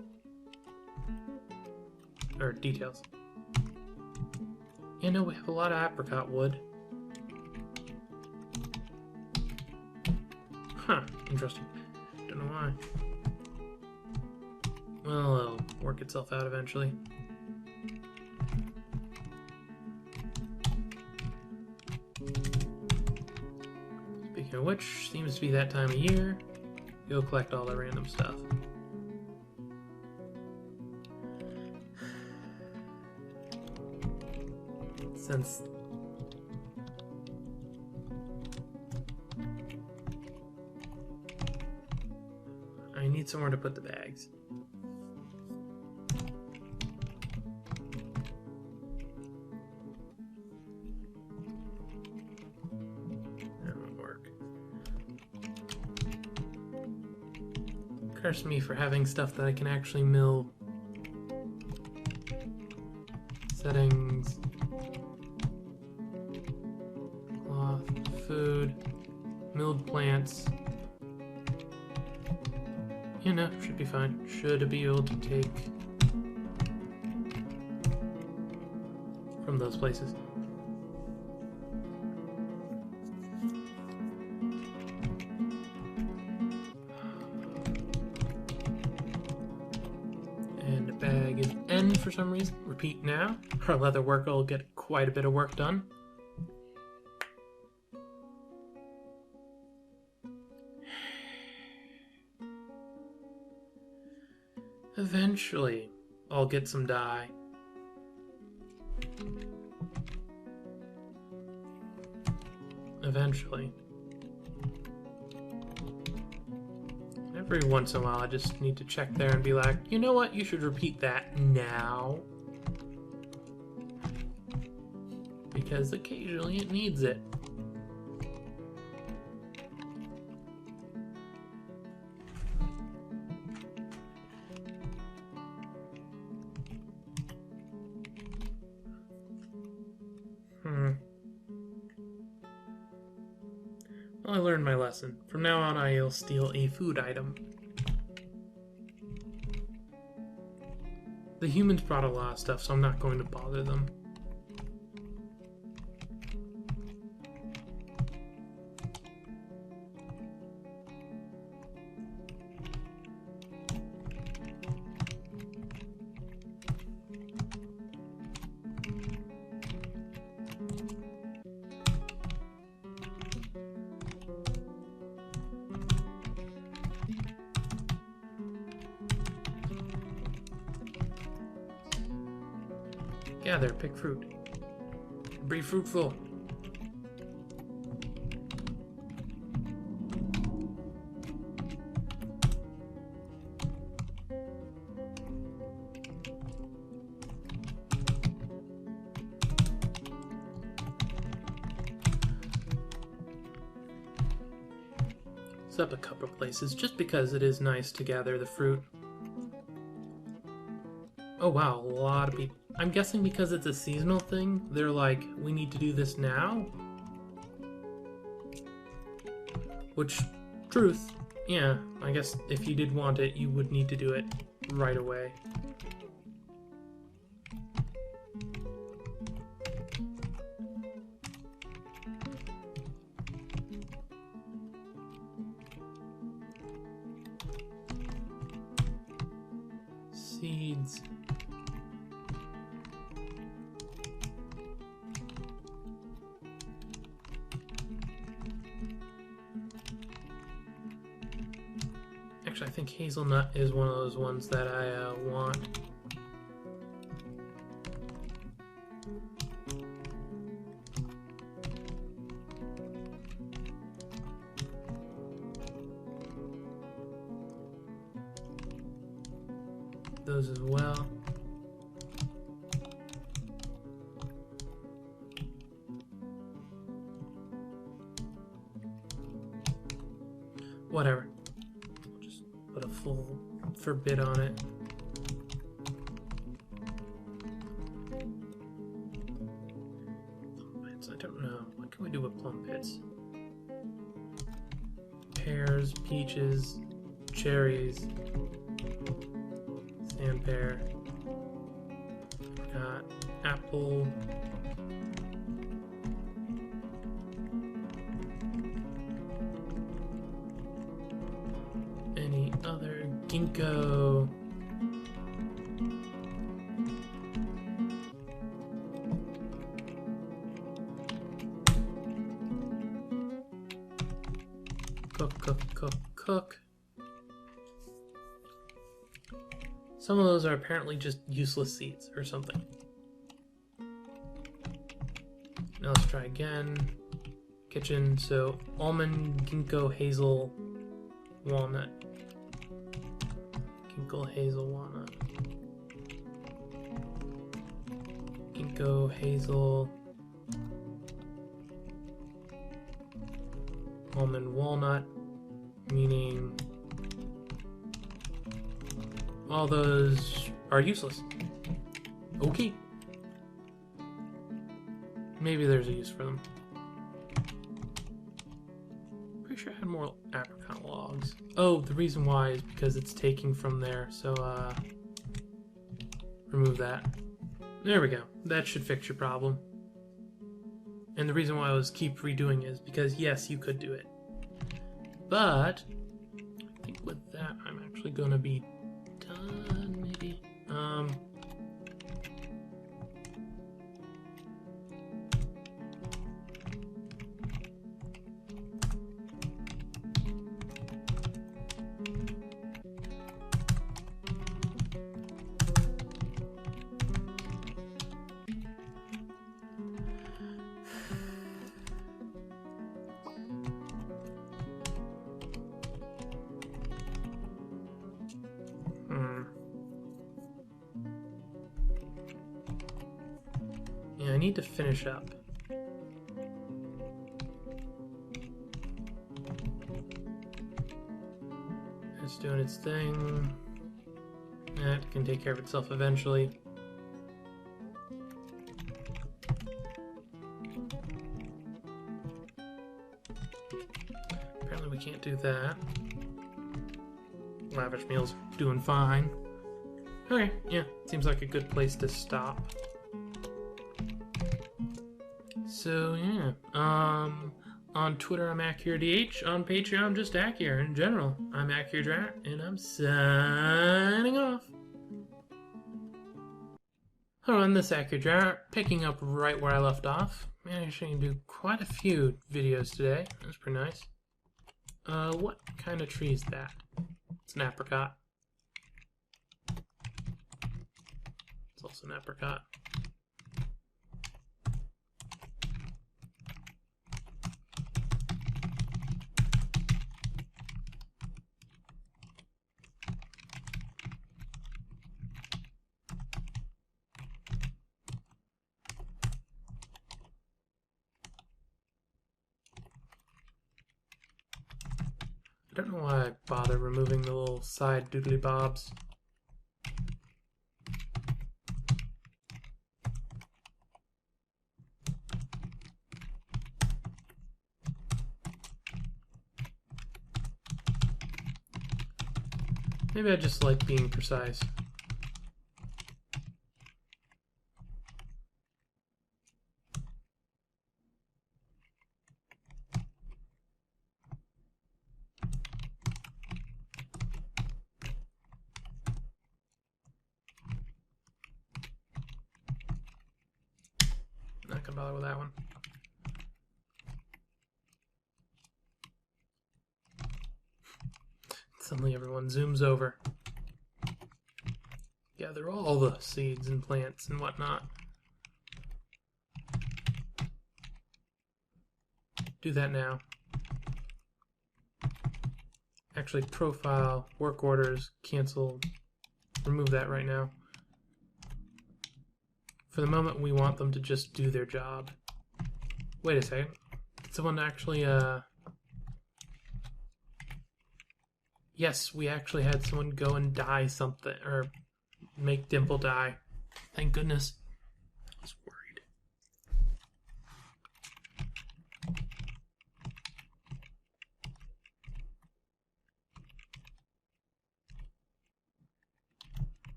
Or details. You know, we have a lot of apricot wood. Huh, interesting. Don't know why. Well, it'll work itself out eventually. Speaking of which, seems to be that time of year. Go collect all the random stuff. Since I need somewhere to put the bags. That won't work. Curse me for having stuff that I can actually mill. Settings. Cloth. Food. Milled plants. You know, should be fine. Should be able to take from those places. And the bag is N for some reason. Repeat now. Our leather worker will get quite a bit of work done. Eventually, I'll get some dye. Eventually. Every once in a while, I just need to check there and be like, you know what, you should repeat that now. Because occasionally it needs it. Well, I learned my lesson. From now on, I'll steal a food item. The humans brought a lot of stuff, so I'm not going to bother them. Gather, pick fruit. Be fruitful. Set up a couple places just because it is nice to gather the fruit. Oh wow, a lot of people. I'm guessing because it's a seasonal thing, they're like, we need to do this now? Which, truth, yeah, I guess if you did want it, you would need to do it right away. Seeds. fields. Actually, I think hazelnut is one of those ones that I want. Those as well. Whatever. I'll just put a full forbid on it. Plum pits, I don't know. What can we do with plum pits? Pears, peaches, cherries. Sand pear, got apple, any other ginkgo, cook. Some of those are apparently just useless seeds or something. Now let's try again. Kitchen, so almond, ginkgo, hazel, walnut. Ginkgo, hazel, walnut. Ginkgo, hazel, almond, walnut, meaning all those are useless. Okay. Maybe there's a use for them. Pretty sure I had more apricot logs. Oh, the reason why is because it's taking from there, so remove that. There we go. That should fix your problem. And the reason why I was keep redoing is because yes, you could do it. But I think with that I'm actually gonna be done, maybe. Yeah, I need to finish up. It's doing its thing. That can take care of itself eventually. Apparently we can't do that. Lavish meals doing fine. Okay, yeah, seems like a good place to stop. So yeah, on Twitter I'm AkhierDH, on Patreon I'm just Akhier. In general, I'm Akhier, and I'm signing off. On this Akhier, picking up right where I left off. Managed to do quite a few videos today. That's pretty nice. What kind of tree is that? It's an apricot. It's also an apricot. I don't know why I bother removing the little side doodly bobs. Maybe I just like being precise. not gonna bother with that one. Suddenly everyone zooms over. Gather all the seeds and plants and whatnot. Do that now. Actually, profile, work orders, cancel, remove that right now. For the moment, we want them to just do their job. Wait a second. Did someone actually, Yes, we actually had someone go and dye something, or make Dimple die. Thank goodness. I was worried.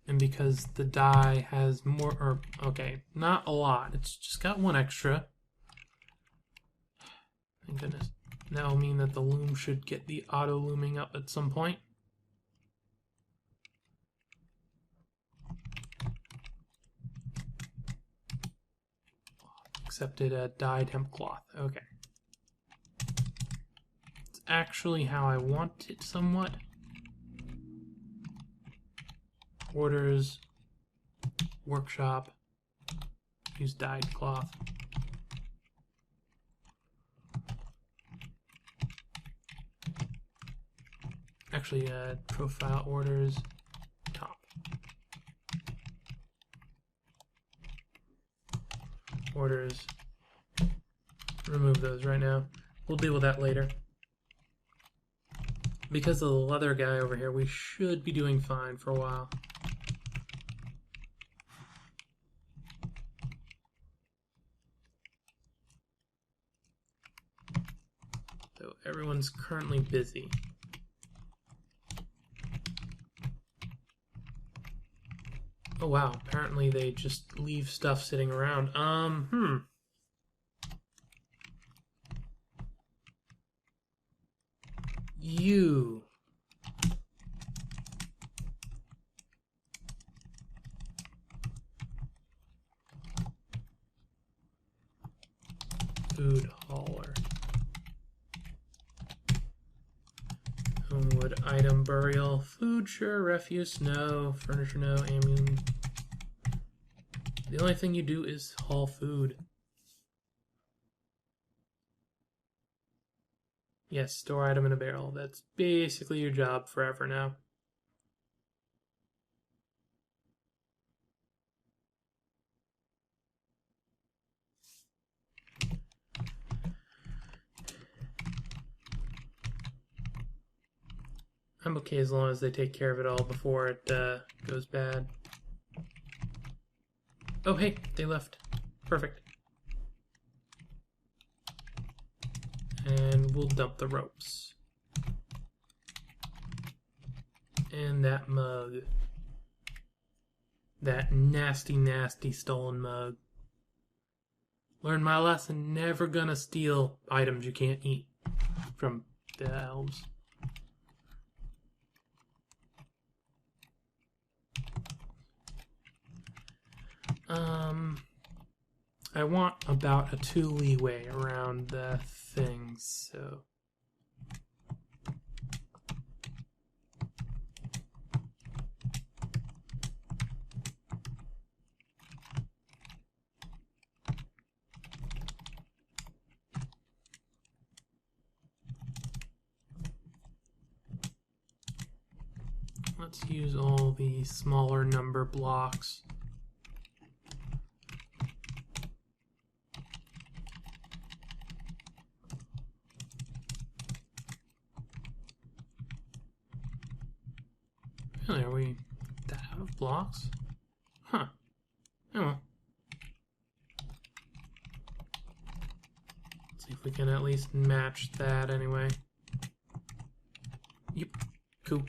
And because the dye has more, or, okay, not a lot. It's just got one extra. Thank goodness. That will mean that the loom should get the auto-looming up at some point. Except it dyed hemp cloth. Okay. It's actually how I want it somewhat. Orders, workshop, use dyed cloth. Actually, profile orders, top. Orders, remove those right now. We'll deal with that later. Because of the leather guy over here, we should be doing fine for a while. So everyone's currently busy. Oh wow, apparently they just leave stuff sitting around. You. Food hauler. Homewood item burial. Food, sure. Refuse, no. Furniture, no. Ammunition. The only thing you do is haul food. Yes, store item in a barrel. That's basically your job forever now. I'm okay as long as they take care of it all before it goes bad. Oh hey, they left. Perfect. And we'll dump the ropes. And that mug. That nasty, nasty stolen mug. Learned my lesson, never gonna steal items you can't eat from the elves. I want about a 2 leeway around the things, so... Let's use all the smaller number blocks. Really, are we that out of blocks? Huh. Oh well. Let's see if we can at least match that anyway. Yep. Cool.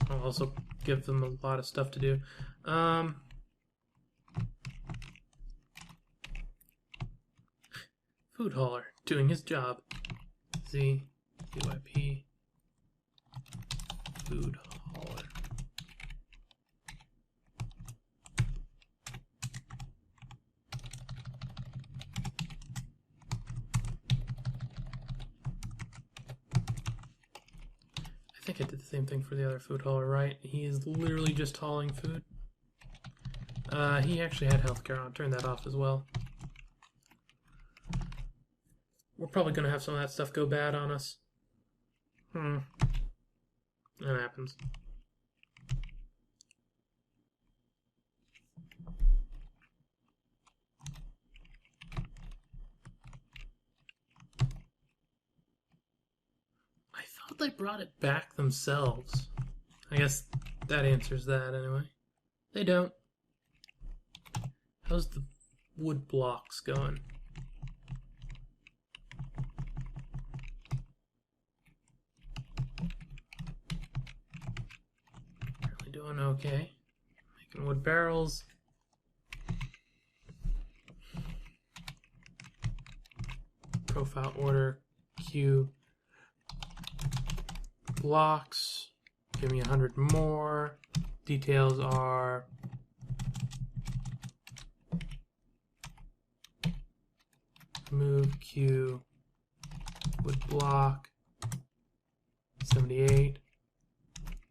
I'll also give them a lot of stuff to do. Food hauler, doing his job. Z, UIP, food hauler. I think I did the same thing for the other food hauler, right? He is literally just hauling food. He actually had healthcare on. Turn that off as well. We're probably going to have some of that stuff go bad on us. That happens. I thought they brought it back themselves. I guess that answers that anyway. They don't. How's the wood blocks going? Apparently doing okay. Making wood barrels. Profile order queue blocks. Give me 100 more. Details are move queue wood block 78.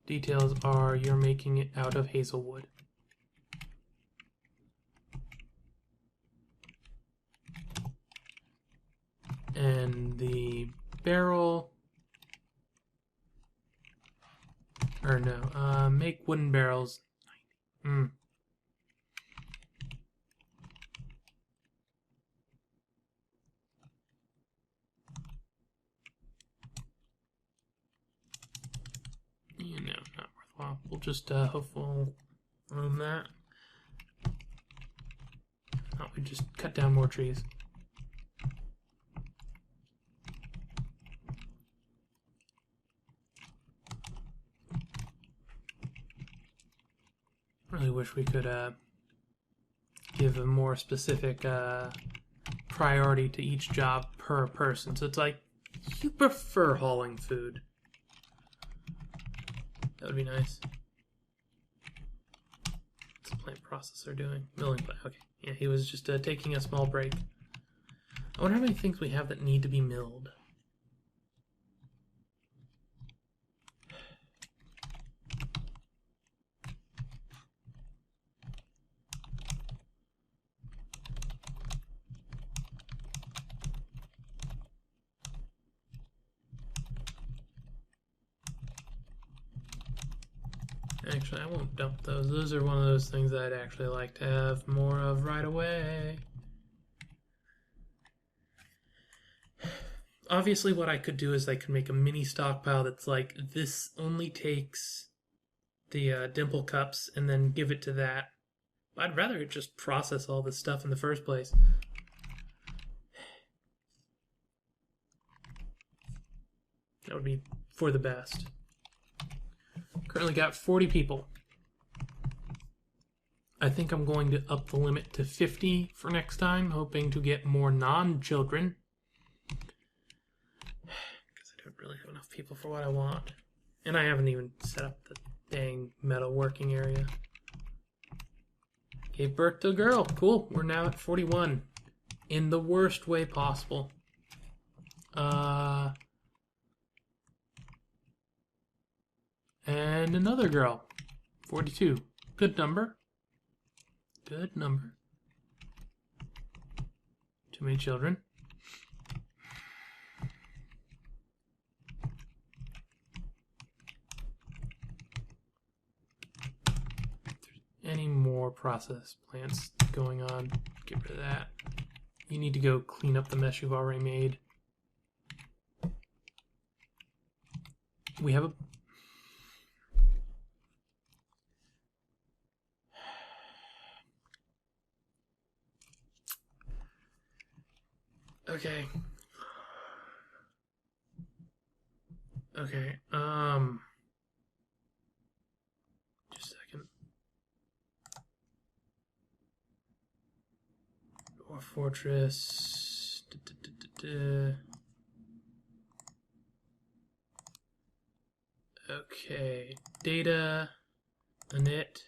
Details are you're making it out of hazelwood. And the barrel, or no, make wooden barrels. Yeah, no, not worthwhile. We'll just hopefully own that. Oh, we just cut down more trees. Really wish we could give a more specific priority to each job per person. So it's like, you prefer hauling food. That would be nice. What's the plant processor doing? Milling plant. Okay. Yeah, he was just taking a small break. I wonder how many things we have that need to be milled. Actually, I won't dump those. Those are one of those things that I'd actually like to have more of right away. Obviously, what I could do is I could make a mini stockpile that's like, this only takes the dimple cups and then give it to that. I'd rather just process all this stuff in the first place. That would be for the best. Currently got 40 people. I think I'm going to up the limit to 50 for next time, hoping to get more non-children. Because I don't really have enough people for what I want. And I haven't even set up the dang metal working area. Gave birth to a girl. Cool. We're now at 41. In the worst way possible. And another girl. 42. Good number. Good number. Too many children. If there's any more process plants going on, get rid of that. You need to go clean up the mess you've already made. We have a... Okay. Okay, just a second. Dwarf Fortress. Okay, data, init.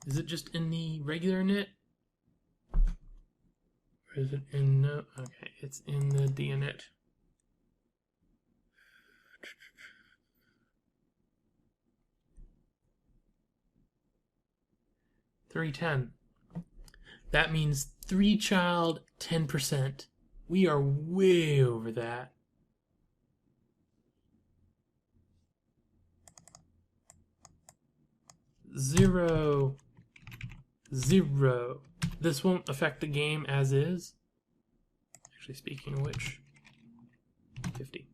Is it just in the regular init? Or is it in no? Okay, it's in the dinit. 310. That means 3-child, 10%. We are way over that. Zero. This won't affect the game as is. Actually, speaking of which, 50.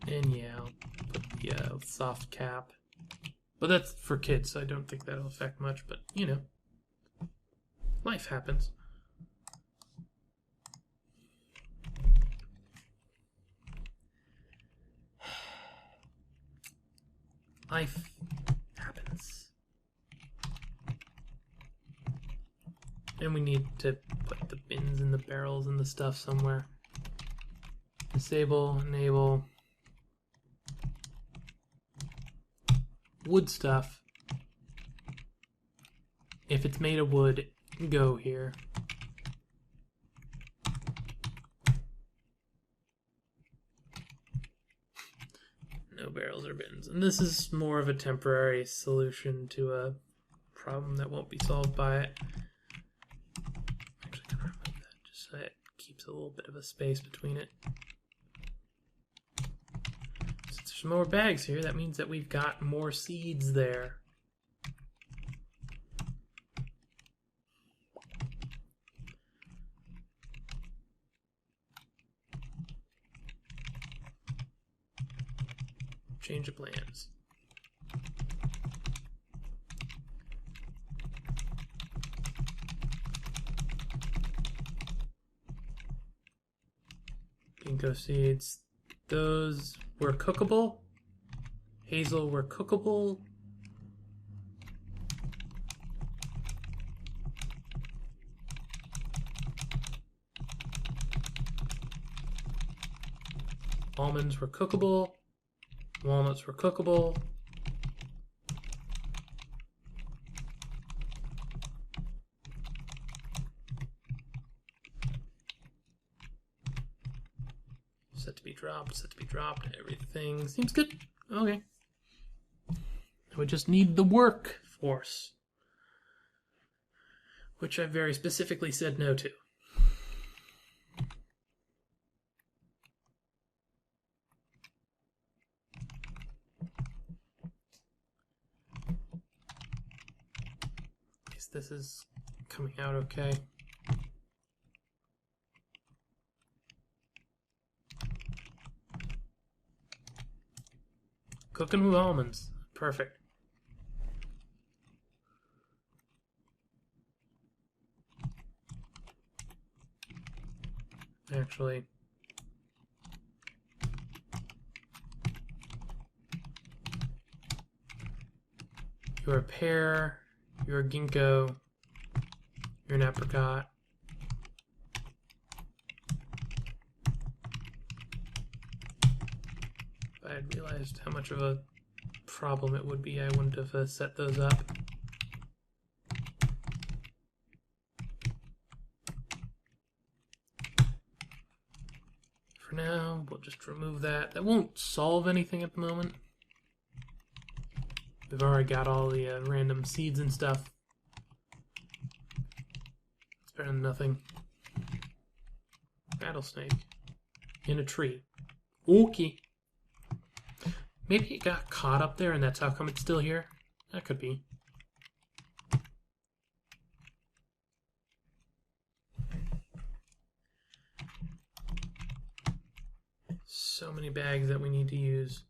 And yeah, I'll put the soft cap. But that's for kids, so I don't think that'll affect much, but you know, life happens. Life happens. And we need to put the bins and the barrels and the stuff somewhere. Disable, enable. Wood stuff. If it's made of wood, go here. No barrels or bins. And this is more of a temporary solution to a problem that won't be solved by it. I'm actually going to remove that just so it keeps a little bit of a space between it. Since there's more bags here, that means that we've got more seeds there. Change of plans. Ginkgo seeds. Those were cookable. Hazel were cookable. Almonds were cookable. Walnuts were cookable. Set to be dropped, set to be dropped. Everything seems good. Okay. We just need the workforce, which I very specifically said no to. This is coming out okay. Cooking with almonds. Perfect. Actually, you're a pear. You're a ginkgo, you're an apricot. If I had realized how much of a problem it would be, I wouldn't have set those up. For now, we'll just remove that. That won't solve anything at the moment. We've already got all the random seeds and stuff. It's better than nothing. Rattlesnake. In a tree. Okay. Maybe it got caught up there and that's how come it's still here? That could be. So many bags that we need to use.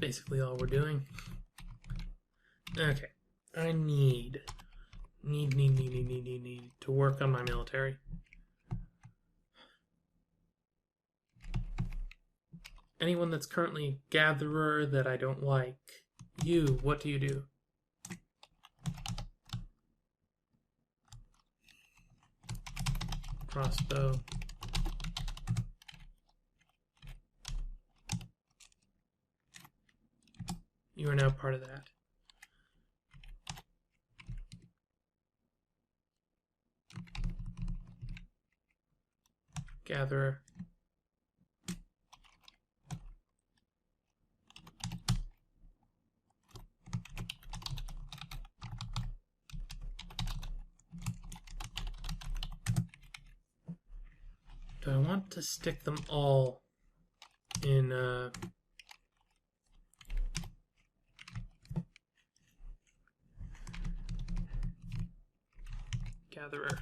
Basically all we're doing. Okay. I need to work on my military. Anyone that's currently gatherer that I don't like. You, what do you do? Crossbow. You are now part of that. Gatherer. Do I want to stick them all in Gatherer?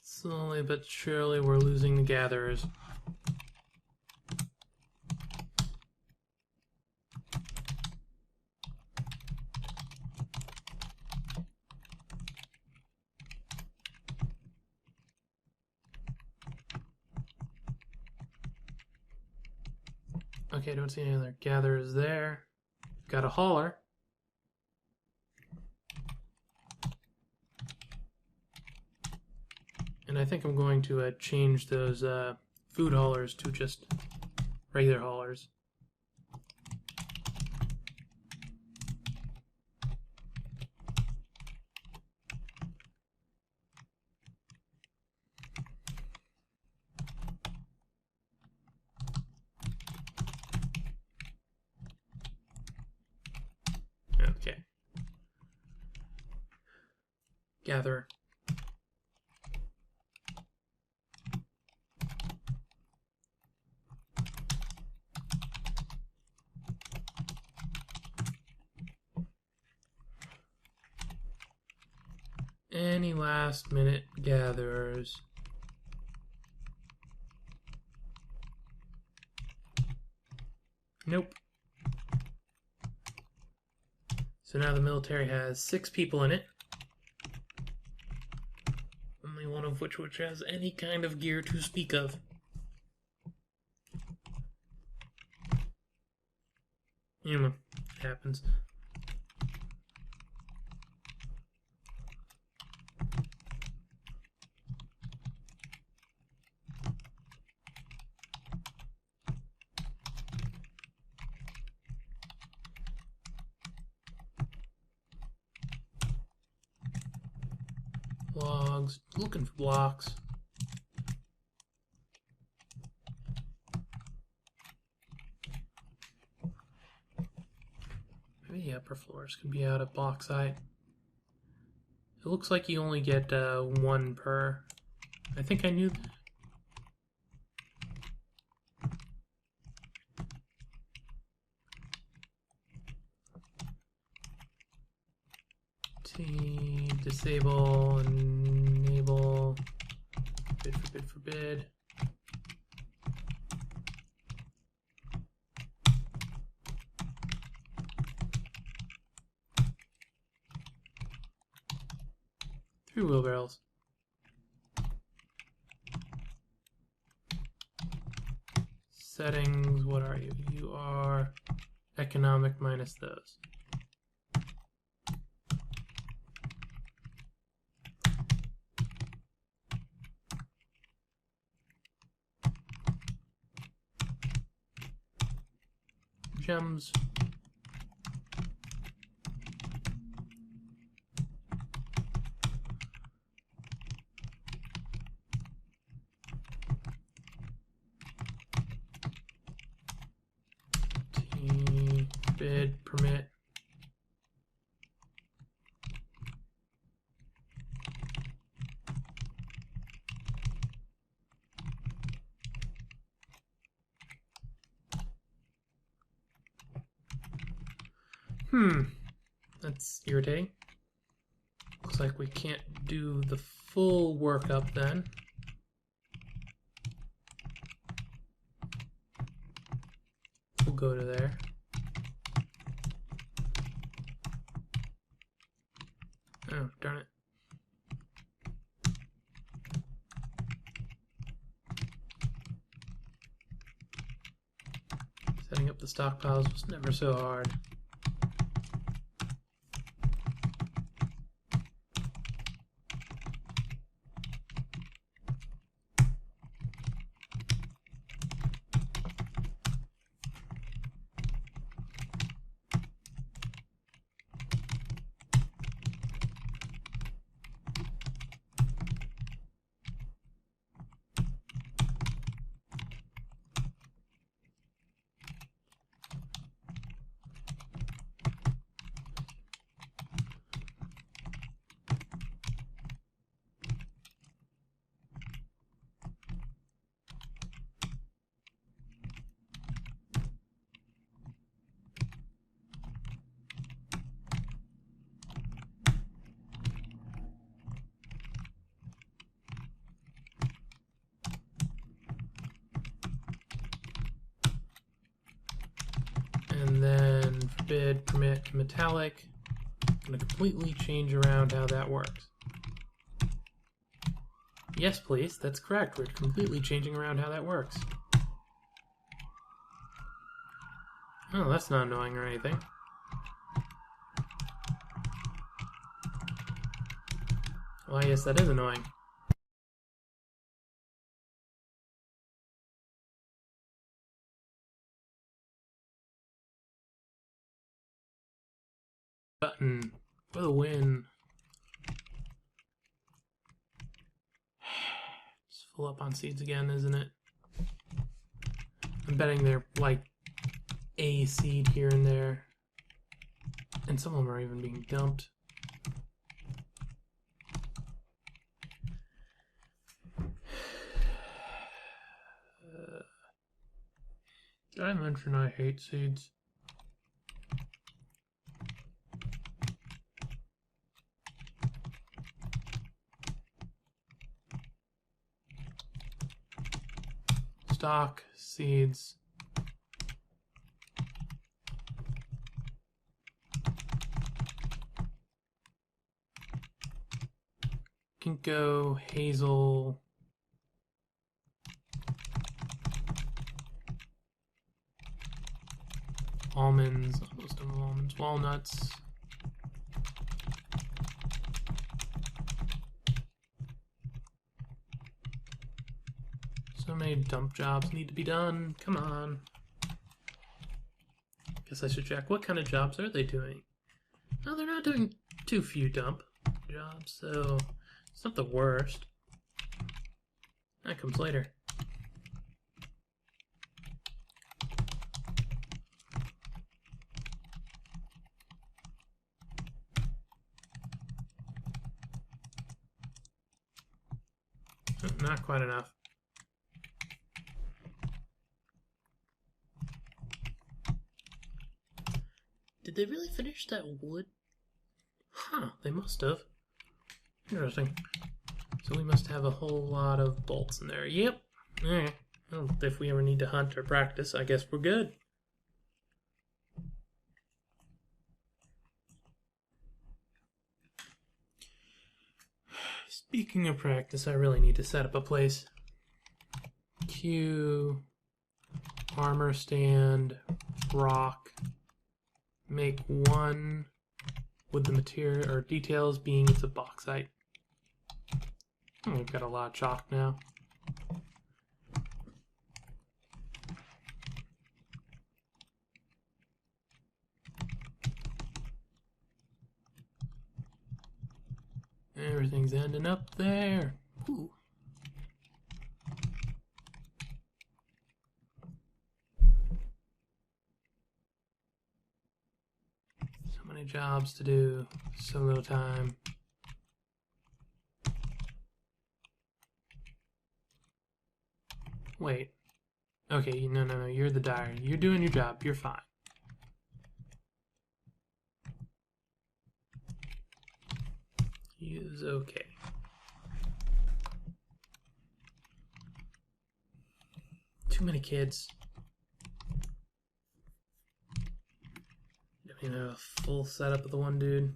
Slowly but surely we're losing the gatherers. Okay, don't see any other gatherers there. Got a hauler. And I think I'm going to change those food haulers to just regular haulers. Okay. Gatherer. Any last minute gatherers? Nope. So now the military has 6 people in it. Only one of which has any kind of gear to speak of. You know, it happens. Logs, looking for blocks. Maybe the upper floors can be out of bauxite. It looks like you only get 1 per. I think I knew. T disable, enable, forbid. Three wheelbarrows. Settings, what are you? You are economic minus those. Gems. Bid permit. That's irritating. Looks like we can't do the full workup then. We'll go to there. Oh, darn it. Setting up the stockpiles was never so hard. And then forbid, permit, metallic. I'm going to completely change around how that works. Yes, please. That's correct. We're completely changing around how that works. Oh, that's not annoying or anything. Well, yes, that is annoying. Button for the win. It's full up on seeds again, isn't it? I'm betting they're like a seed here and there. And some of them are even being dumped. Did I mention I hate seeds? Stock, seeds. Ginkgo, hazel. Almonds, most of them almonds, walnuts. So many dump jobs need to be done. Come on. Guess I should check. What kind of jobs are they doing? No, they're not doing too few dump jobs, so it's not the worst. That comes later. Not quite enough. Did they really finish that wood? Huh, they must have. Interesting. So we must have a whole lot of bolts in there. Yep. Alright. Well, if we ever need to hunt or practice, I guess we're good. Speaking of practice, I really need to set up a place. Q, armor stand, rock, make one with the material or details being it's a bauxite. Oh, we've got a lot of chalk now. Everything's ending up there. Ooh. So many jobs to do, so little time. Wait. Okay, no, you're the dyer. You're doing your job. You're fine. Use okay. Too many kids. Don't even have a full setup of the one dude.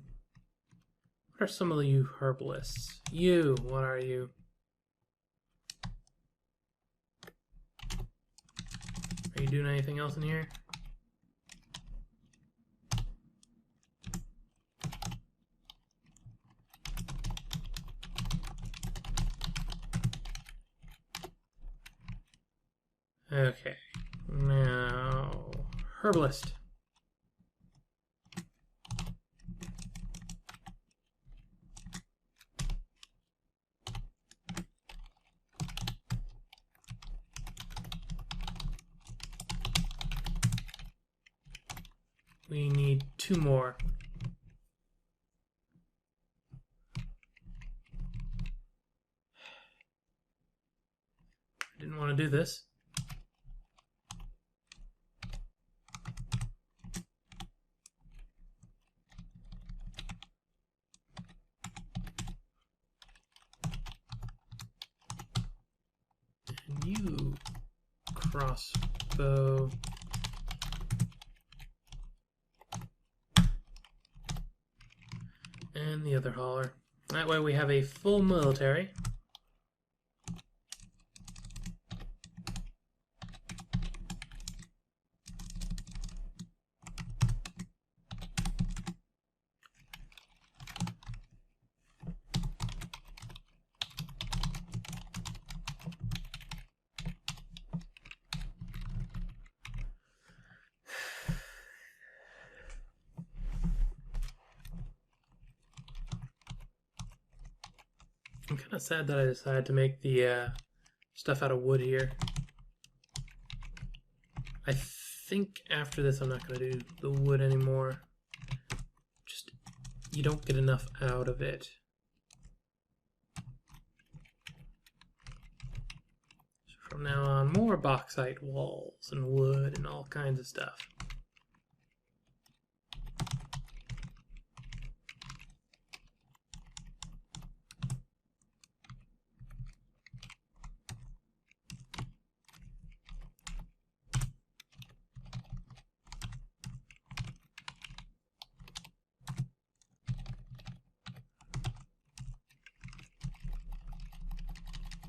What are some of you herbalists? You, what are you? Are you doing anything else in here? Okay, now herbalist. We need 2 more. I didn't want to do this. And you crossbow. And the other hauler. That way we have a full military. I'm kind of sad that I decided to make the stuff out of wood here. I think after this I'm not going to do the wood anymore. Just, you don't get enough out of it. So from now on, more bauxite walls and wood and all kinds of stuff.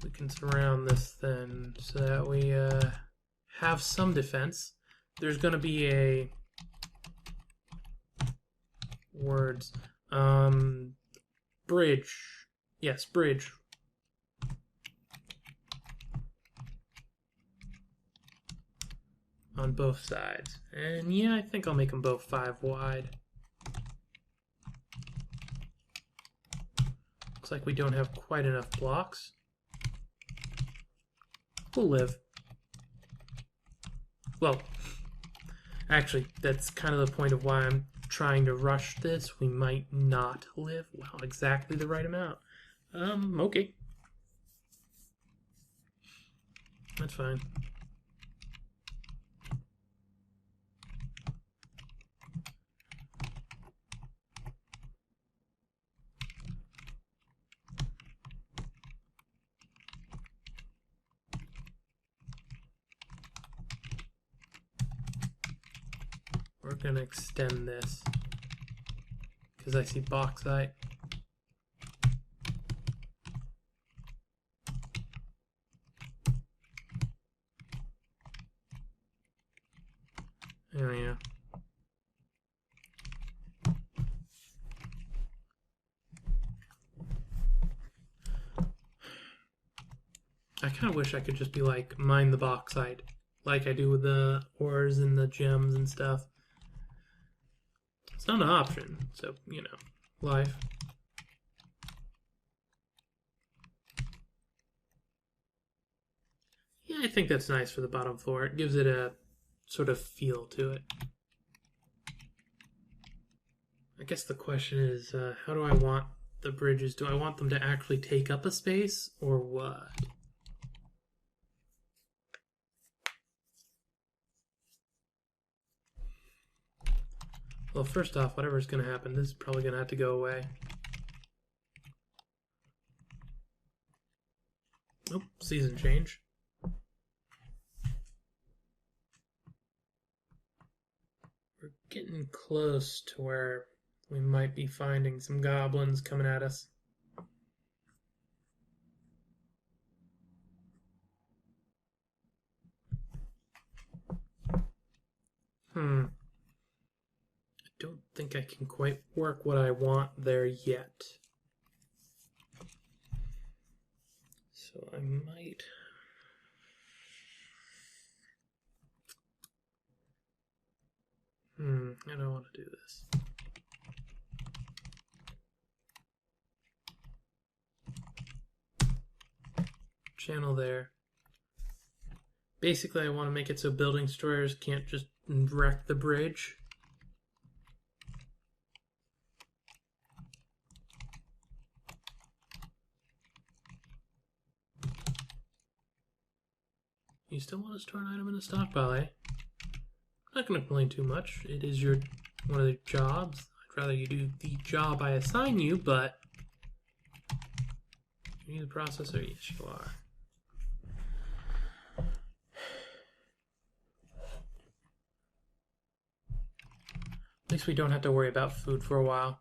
We can surround this then so that we have some defense. There's going to be a bridge. Yes, bridge. On both sides. And yeah, I think I'll make them both 5 wide. Looks like we don't have quite enough blocks. We'll live. Well, actually, that's kind of the point of why I'm trying to rush this. We might not live. Well, exactly the right amount. Okay. That's fine. We're going to extend this because I see bauxite. There we go. I kind of wish I could just be like, mine the bauxite, like I do with the ores and the gems and stuff. It's not an option, so, you know, life. Yeah, I think that's nice for the bottom floor. It gives it a sort of feel to it. I guess the question is, how do I want the bridges? Do I want them to actually take up a space, or what? Well, first off, whatever's going to happen, this is probably going to have to go away. Oh, season change. We're getting close to where we might be finding some goblins coming at us. I don't think I can quite work what I want there yet. So I might... I don't want to do this. Channel there. Basically, I want to make it so building destroyers can't just wreck the bridge. You still want to store an item in the stockpile, eh? I'm not going to complain too much. It is your one of the jobs. I'd rather you do the job I assign you, but... You need the processor? Yes, you are. At least we don't have to worry about food for a while.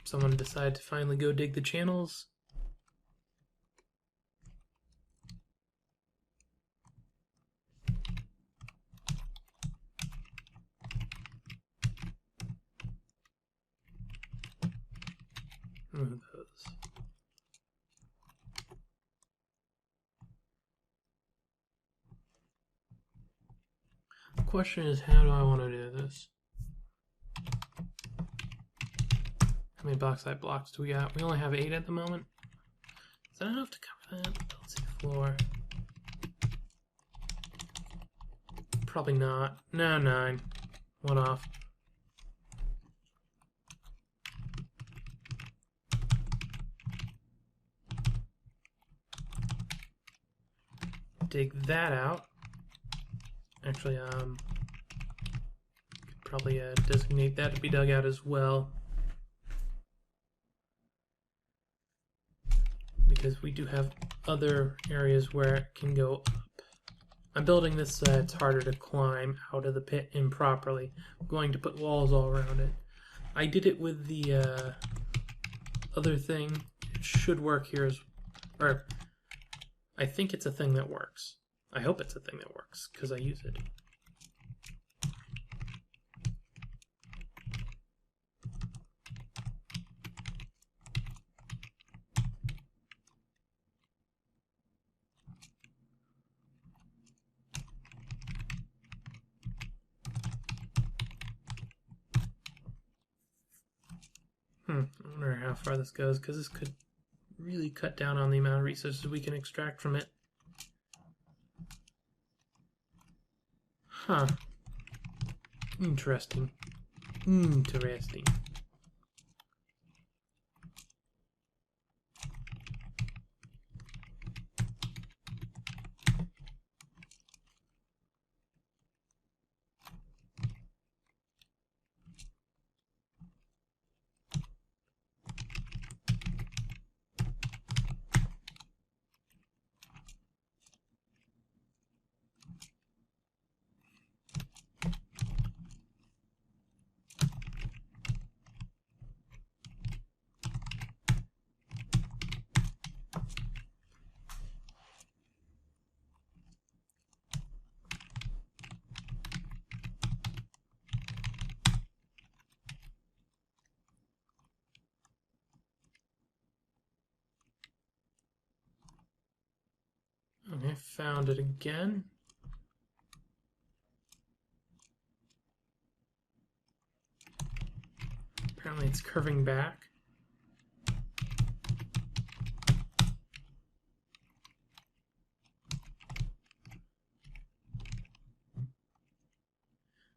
someone decide to finally go dig the channels. Remove those. The question is, how do I want to do this? How many bauxite blocks do we got? We only have 8 at the moment. Is that enough to cover that? Let's see, floor. Probably not. No, 9. 1 off. Dig that out. Actually, could probably designate that to be dug out as well, because we do have other areas where it can go up. I'm building this so that it's harder to climb out of the pit improperly. I'm going to put walls all around it. I did it with the other thing. It should work here as, or I think it's a thing that works. I hope it's a thing that works, because I use it. I wonder how far this goes, because this could really cut down on the amount of resources we can extract from it. Huh. Interesting. Interesting. Okay, found it again. Apparently it's curving back.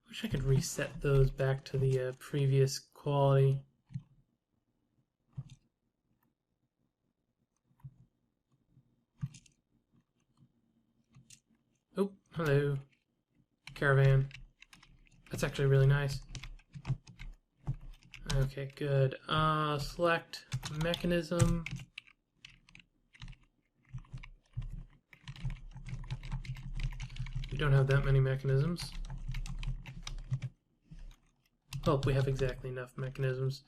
Wish I could reset those back to the previous quality. Oh, hello. Caravan. That's actually really nice. Okay, good. Select mechanism. We don't have that many mechanisms. Oh, we have exactly enough mechanisms.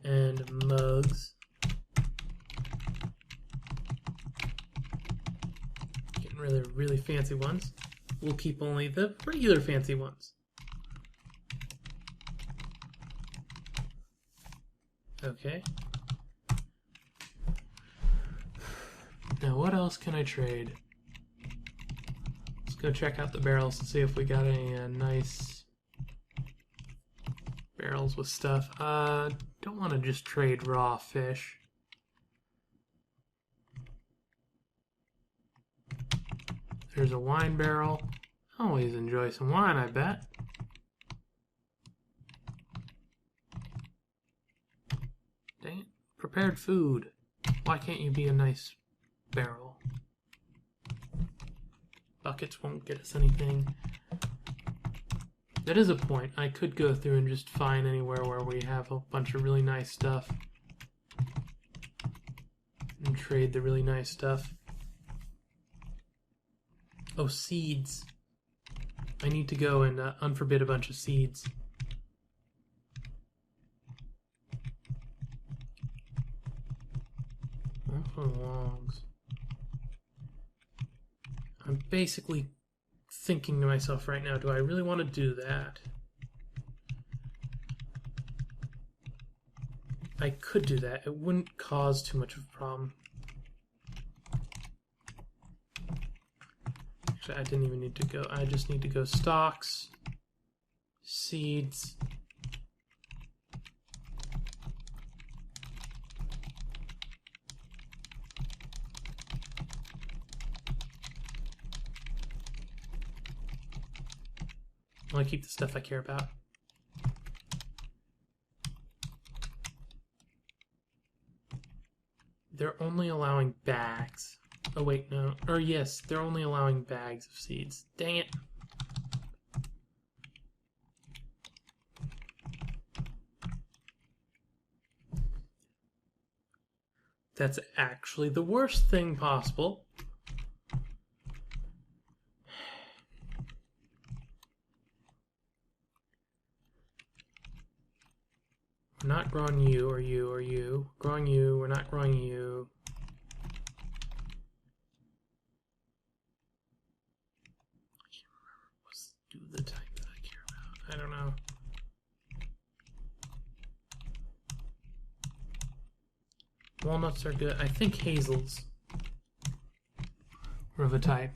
And mugs. Getting really fancy ones. We'll keep only the regular fancy ones. Okay. Now what else can I trade? Let's go check out the barrels and see if we got any nice barrels with stuff. Don't want to just trade raw fish. There's a wine barrel. Always enjoy some wine, I bet. Dang it. Prepared food. Why can't you be a nice barrel? Buckets won't get us anything. That is a point. I could go through and just find anywhere where we have a bunch of really nice stuff and trade the really nice stuff. Oh, seeds. I need to go and unforbid a bunch of seeds. Some logs. I'm basically thinking to myself right now, do I really want to do that? I could do that. It wouldn't cause too much of a problem. Actually, I didn't even need to go. I just need to go stocks, seeds. I want to keep the stuff I care about. They're only allowing bags. Oh wait, no. Or yes, they're only allowing bags of seeds. Dang it. That's actually the worst thing possible. We're not growing you or you or you. Growing you, we're not growing you. I can't remember what's the type that I care about. I don't know. Walnuts are good. I think hazels are of a type.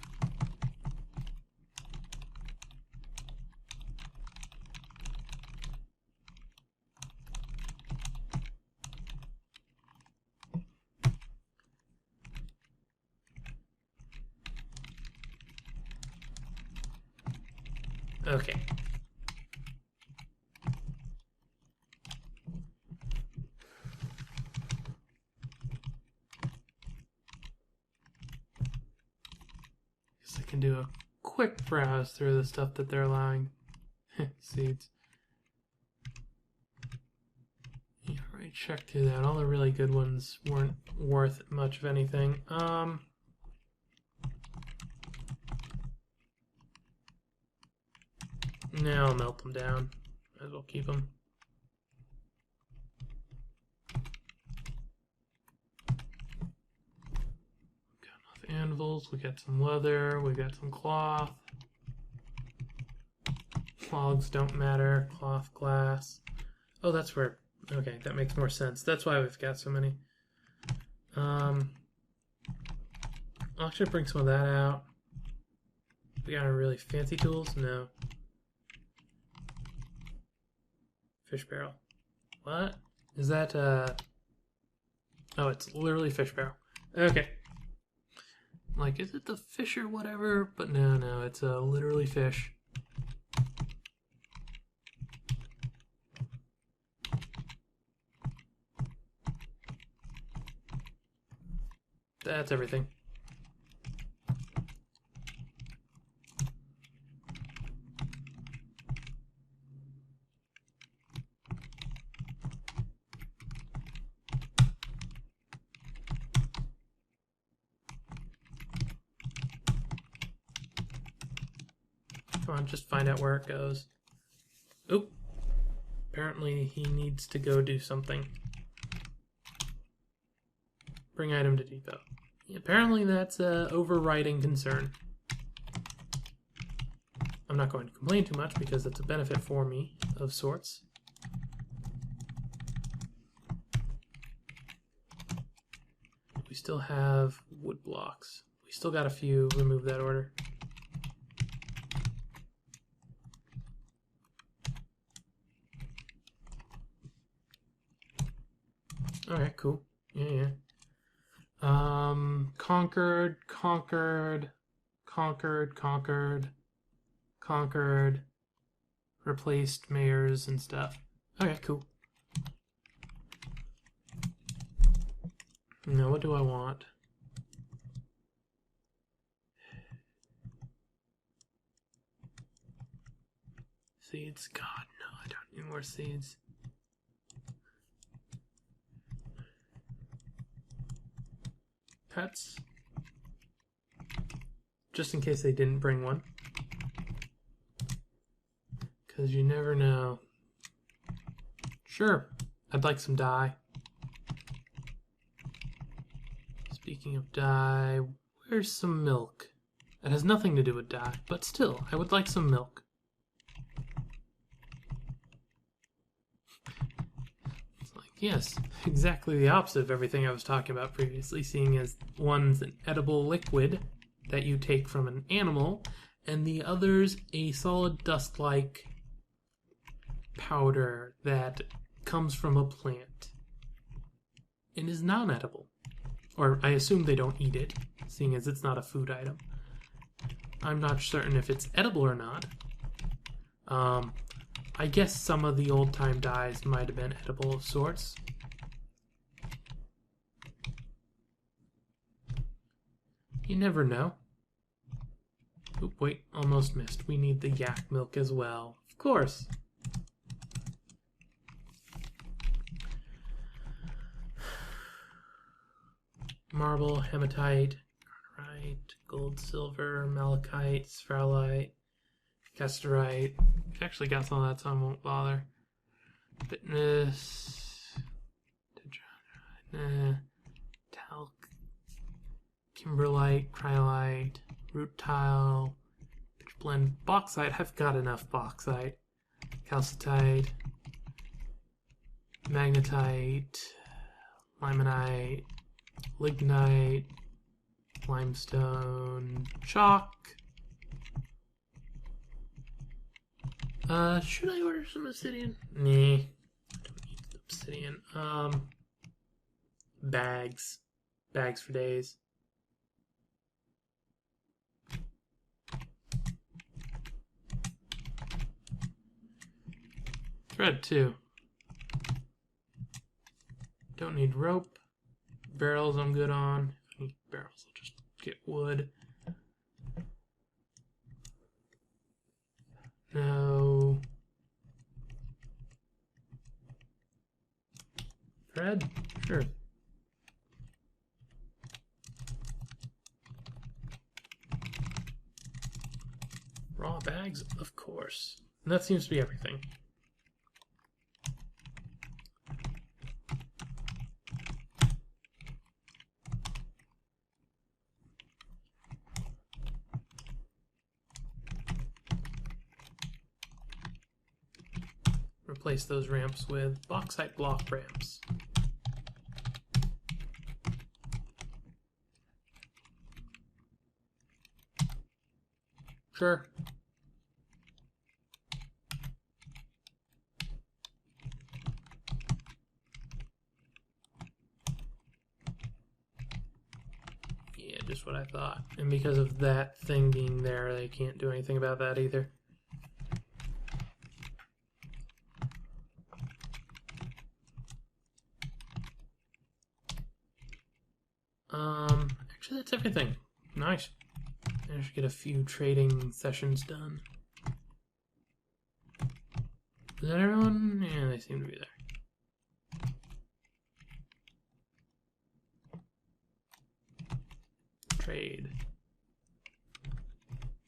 Okay. Guess I can do a quick browse through the stuff that they're allowing. Seeds. Yeah, right, check through that. All the really good ones weren't worth much of anything. Now I'll melt them down. Might as well keep them. Got enough anvils. We got some leather. We got some cloth. Logs don't matter. Cloth, glass. Oh, that's where. Okay, that makes more sense. That's why we've got so many. I'll actually bring some of that out. We got any really fancy tools? No. Fish barrel. What? Is that, Oh, it's literally fish barrel. Okay. Like, is it the fish or whatever? But no, it's literally fish. That's everything. Come on, just find out where it goes. Oop. Apparently he needs to go do something. Bring item to depot. Apparently that's a overriding concern. I'm not going to complain too much because it's a benefit for me of sorts. We still have wood blocks. We still got a few. Remove that order. Alright, cool. Yeah. Conquered, replaced mayors and stuff. Okay, cool. Now, what do I want? Seeds? God, no, I don't need more seeds. Pets. Just in case they didn't bring one. Because you never know. Sure, I'd like some dye. Speaking of dye, where's some milk? It has nothing to do with dye, but still, I would like some milk. It's like, yes, exactly the opposite of everything I was talking about previously, seeing as one's an edible liquid that you take from an animal, and the other's a solid dust-like powder that comes from a plant and is non-edible. Or I assume they don't eat it, seeing as it's not a food item. I'm not certain if it's edible or not. I guess some of the old-time dyes might have been edible of sorts. You never know. Oop, wait, almost missed. We need the yak milk as well. Of course. Marble, hematite, granite, gold, silver, malachite, sphalerite, casterite. I've actually got some of that, so I won't bother. Fitness, talc, kimberlite, cryolite, root tile, pitch blend, bauxite. I've got enough bauxite. Calcitite, magnetite, limonite, lignite, limestone, chalk. Should I order some obsidian? Nah, don't need obsidian. Bags. Bags for days. Thread, too. Don't need rope. Barrels I'm good on. If I need barrels, I'll just get wood. No. Thread? Sure. Raw bags? Of course. And that seems to be everything. Replace those ramps with bauxite block ramps. Sure. Yeah, just what I thought. And because of that thing being there, they can't do anything about that either. Actually, that's everything. Nice. I should get a few trading sessions done. Is that everyone? Yeah, they seem to be there. Trade.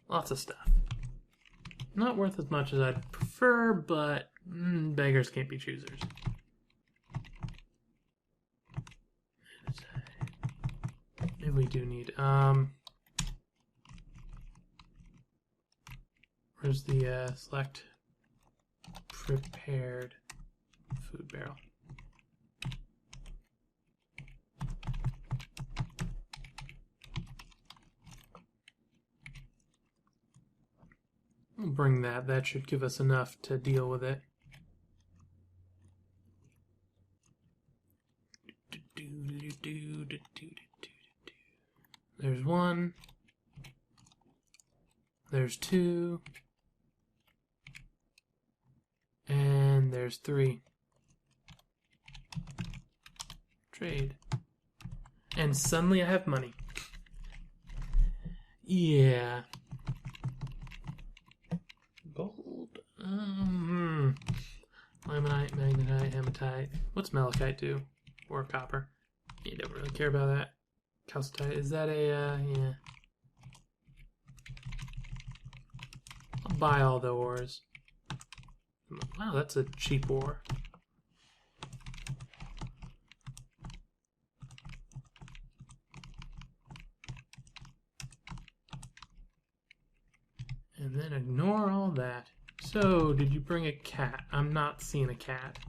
Lots of stuff. Not worth as much as I'd prefer, but beggars can't be choosers. Maybe we do need, where's the, select prepared food barrel? We'll bring that. That should give us enough to deal with it. There's one. There's two. And there's three. Trade. And suddenly I have money. Yeah. Gold. Limonite, magnetite, hematite. What's malachite do? Or copper? You don't really care about that. Calcitite, is that a, yeah. I'll buy all the ores. Wow, that's a cheap ore. that. So, did you bring a cat? I'm not seeing a cat.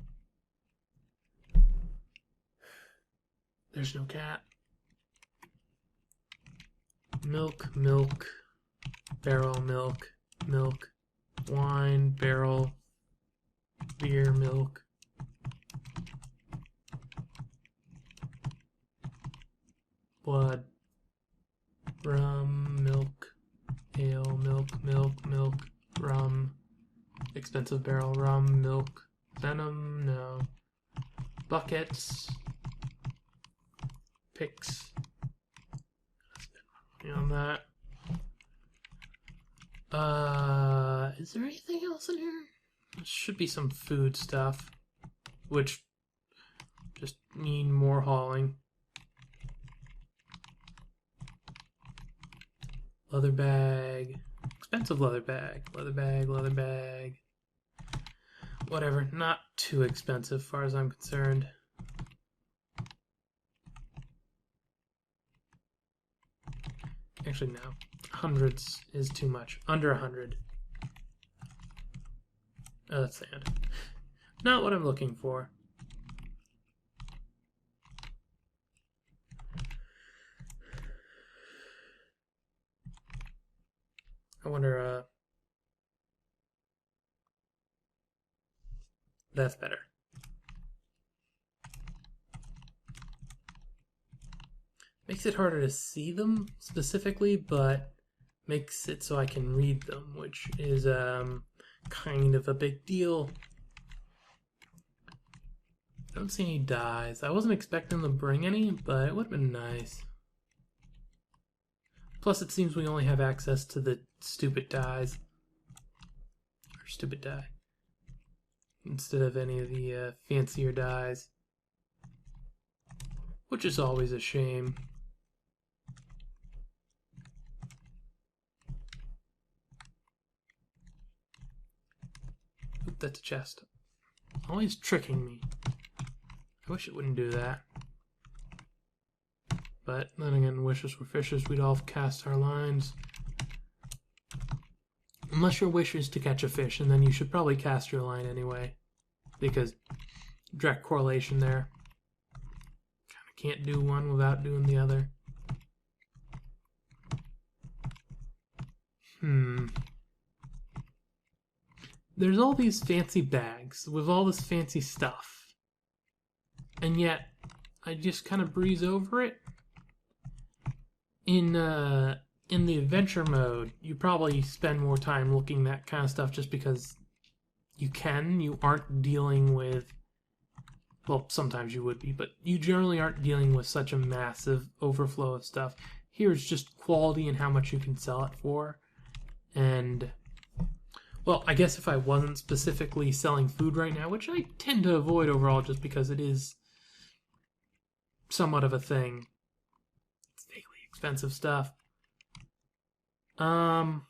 There's no cat. Milk, milk, barrel, milk, milk, wine, barrel, beer, milk. Blood, rum, milk, ale, milk, milk, milk, rum, expensive barrel, rum, milk, venom, no, buckets, picks, on that. Is there anything else in here? There should be some food stuff, which just mean more hauling. Leather bag. Expensive leather bag. Leather bag, leather bag. Whatever. Not too expensive, as far as I'm concerned. Actually, no. Hundreds is too much. Under 100. Oh, that's sand. Not what I'm looking for. I wonder, that's better. Makes it harder to see them specifically, but makes it so I can read them, which is kind of a big deal. Don't see any dyes. I wasn't expecting them to bring any, but it would have been nice. Plus, it seems we only have access to the stupid dyes. Or stupid dye. Instead of any of the fancier dyes. Which is always a shame. Oop, that's a chest. Always tricking me. I wish it wouldn't do that. But then again, wishes were fishes, we'd all cast our lines. Unless your wish is to catch a fish, and then you should probably cast your line anyway. Because direct correlation there. Kinda can't do one without doing the other. There's all these fancy bags with all this fancy stuff. And yet, I just kind of breeze over it. In the adventure mode, you probably spend more time looking at that kind of stuff just because you can. You aren't dealing with, well, sometimes you would be, but you generally aren't dealing with such a massive overflow of stuff. Here it's just quality and how much you can sell it for. And, well, I guess if I wasn't specifically selling food right now, which I tend to avoid overall just because it is somewhat of a thing. Expensive stuff. Trade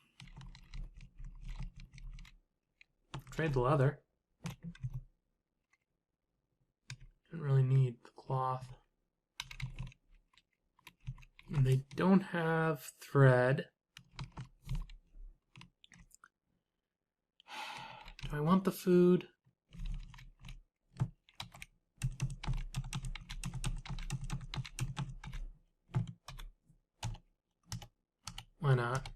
the leather. Didn't really need the cloth. And they don't have thread. Do I want the food? Why not?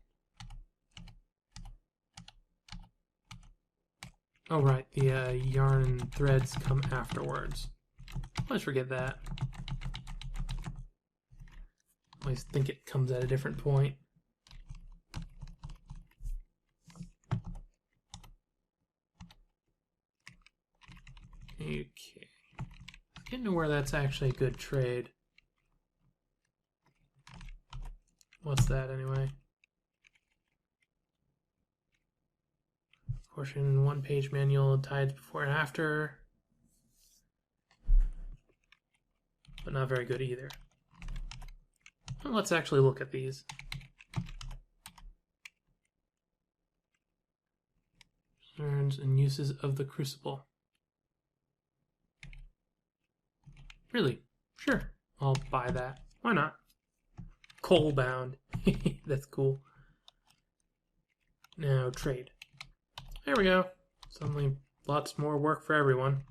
Oh, right. The yarn and threads come afterwards. Always forget that. Always think it comes at a different point. Okay. Getting to where that's actually a good trade. What's that anyway? Portion 1-page manual, tides before and after. But not very good either. Well, let's actually look at these. Concerns and uses of the crucible. Really? Sure. I'll buy that. Why not? Coal bound. That's cool. Now, trade. There we go. Suddenly lots more work for everyone.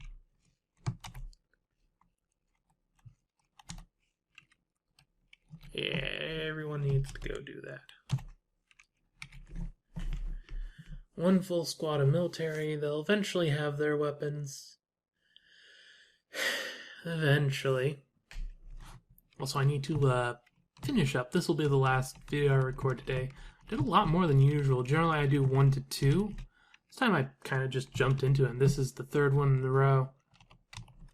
Yeah, everyone needs to go do that. One full squad of military. They'll eventually have their weapons. Eventually. Also, I need to finish up. This will be the last video I record today. I did a lot more than usual. Generally, I do 1 to 2. This time I kind of just jumped into it, and this is the third one in a row.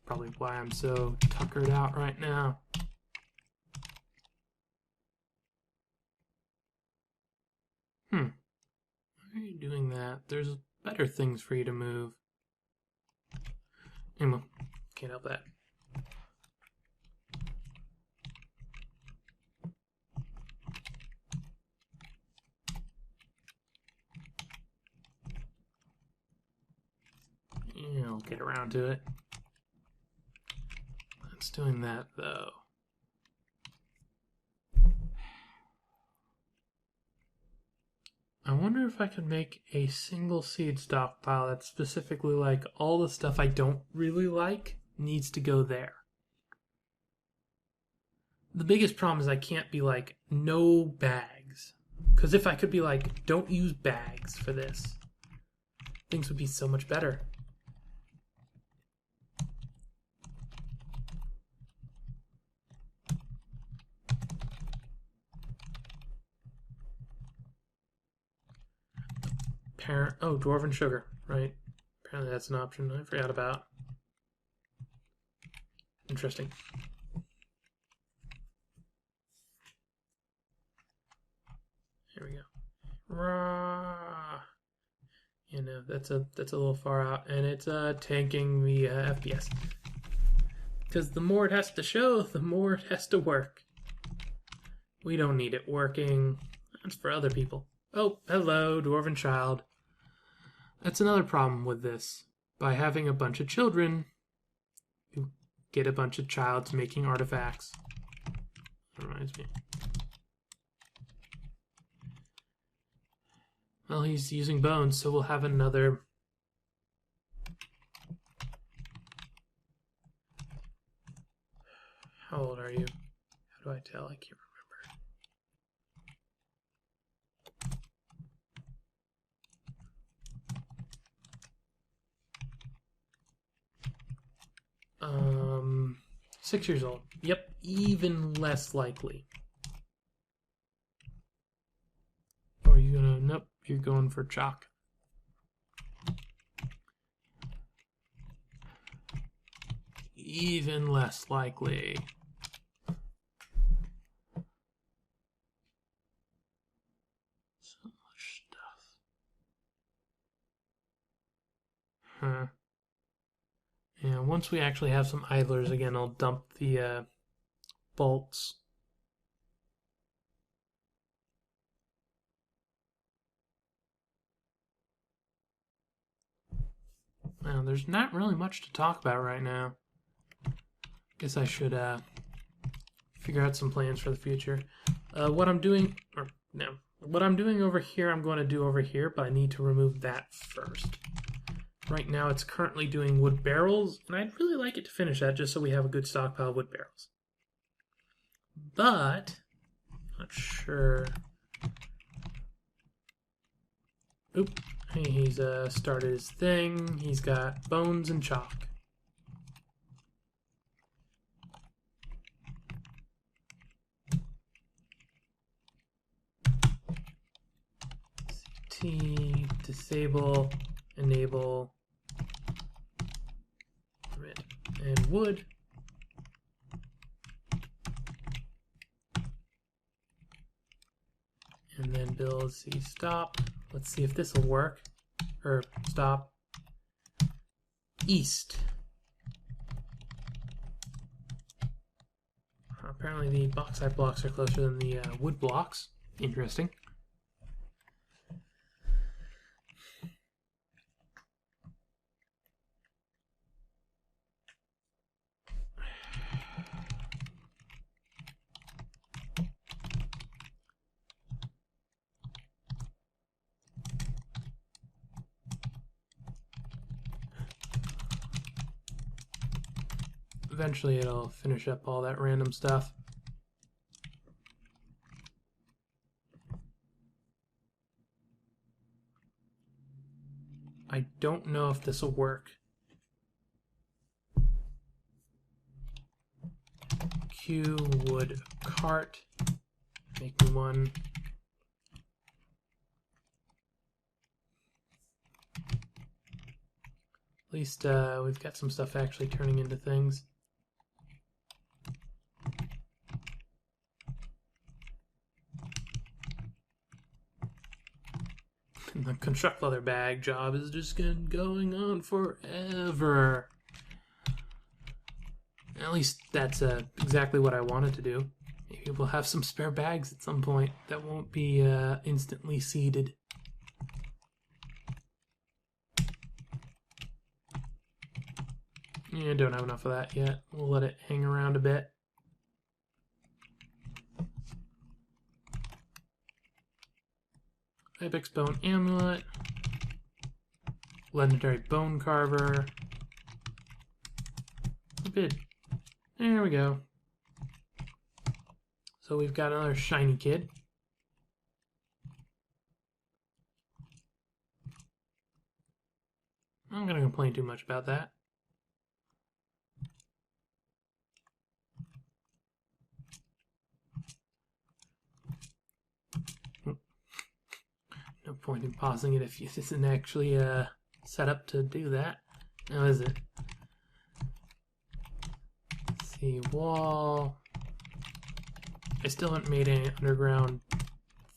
Probably why I'm so tuckered out right now. Why are you doing that? There's better things for you to move. Anyway, can't help that. Yeah, I'll get around to it. It's doing that, though. I wonder if I could make a single seed stockpile that's specifically like all the stuff I don't really like needs to go there. The biggest problem is I can't be like, no bags. Because if I could be like, don't use bags for this, things would be so much better. Oh, dwarven sugar, right. Apparently that's an option I forgot about. Interesting. Here we go. Rah! You know, that's a little far out, and it's tanking the FPS. Because the more it has to show, the more it has to work. We don't need it working. That's for other people. Oh, hello, dwarven child. That's another problem with this. By having a bunch of children, you get a bunch of childs making artifacts. That reminds me. Well, he's using bones, so we'll have another... How old are you? How do I tell? I can't remember. 6 years old. Yep, even less likely. Or are you gonna... Nope, you're going for chalk. Even less likely. So much stuff. Huh. Yeah, once we actually have some idlers again, I'll dump the bolts. Now, there's not really much to talk about right now. Guess I should figure out some plans for the future. What I'm doing over here, I'm going to do over here, but I need to remove that first. Right now, it's currently doing wood barrels, and I'd really like it to finish that just so we have a good stockpile of wood barrels. But, not sure. Oop, he's started his thing. He's got bones and chalk. CT, disable, enable, red, and wood. And then build C stop. Let's see if this will work. Or stop. East. Apparently the bauxite blocks are closer than the wood blocks. Interesting. Eventually it'll finish up all that random stuff. I don't know if this will work. Q wood cart. Make me one. At least we've got some stuff actually turning into things. And the construct leather bag job is just going on forever. At least that's exactly what I wanted to do. Maybe we'll have some spare bags at some point that won't be instantly seeded. Yeah, don't have enough of that yet. We'll let it hang around a bit. Ibex Bone Amulet. Legendary Bone Carver. Bid. There we go. So we've got another shiny kid. I'm not going to complain too much about that. No point in pausing it if it isn't actually set up to do that. Now is it? Let's see, wall. I still haven't made an underground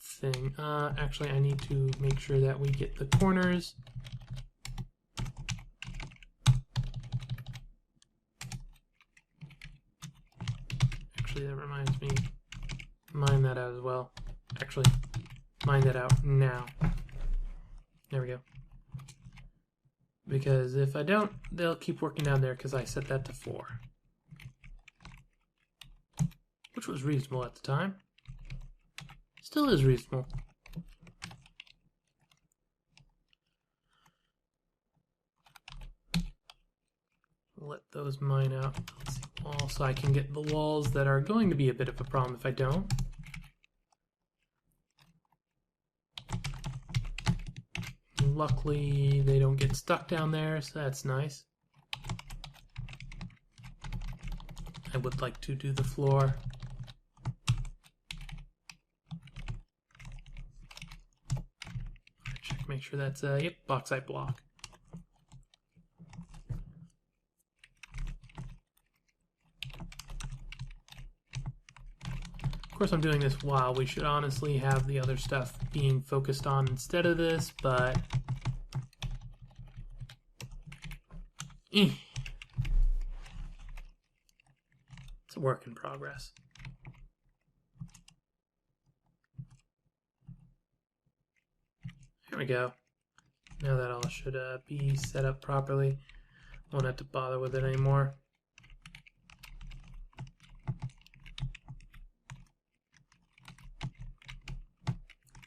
thing. Actually, I need to make sure that we get the corners. Actually, that reminds me. Mine that out as well. Actually, mine that out now. There we go. Because if I don't, they'll keep working down there because I set that to 4. Which was reasonable at the time. Still is reasonable. Let those mine out. Let's see, wall, so I can get the walls that are going to be a bit of a problem if I don't. Luckily, they don't get stuck down there, so that's nice. I would like to do the floor. Check, make sure that's yep, bauxite block. Of course, I'm doing this while we should honestly have the other stuff being focused on instead of this, but it's a work in progress. There we go. Now that all should be set up properly. Won't have to bother with it anymore.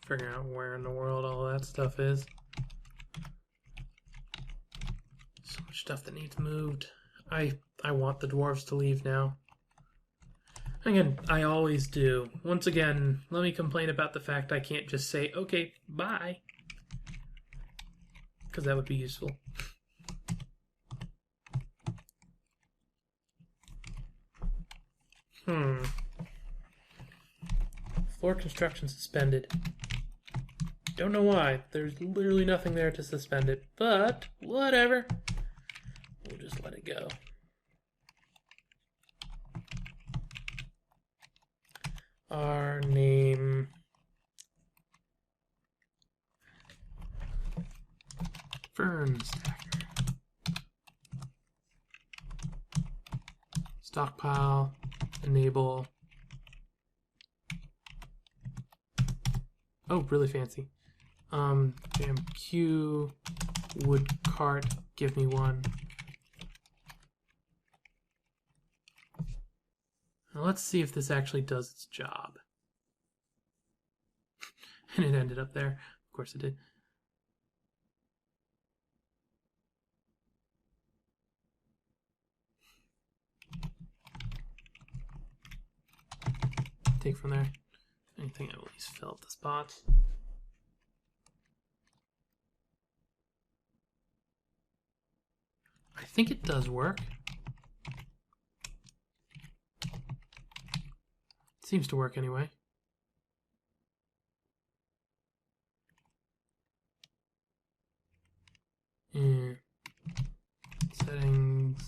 Figuring out where in the world all that stuff is. So much stuff that needs moved. I want the dwarves to leave now. Again, I always do. Once again, let me complain about the fact I can't just say, okay, bye. Because that would be useful. Floor construction suspended. Don't know why. There's literally nothing there to suspend it, but whatever. We'll just let it go. Our name. Fern stacker. Stockpile. Enable. Oh, really fancy. Jam Q, wood cart, give me one. Now let's see if this actually does its job. And it ended up there. Of course it did. take from there. Anything I will at least fill up the spots. I think it does work. Seems to work anyway. Yeah. Settings.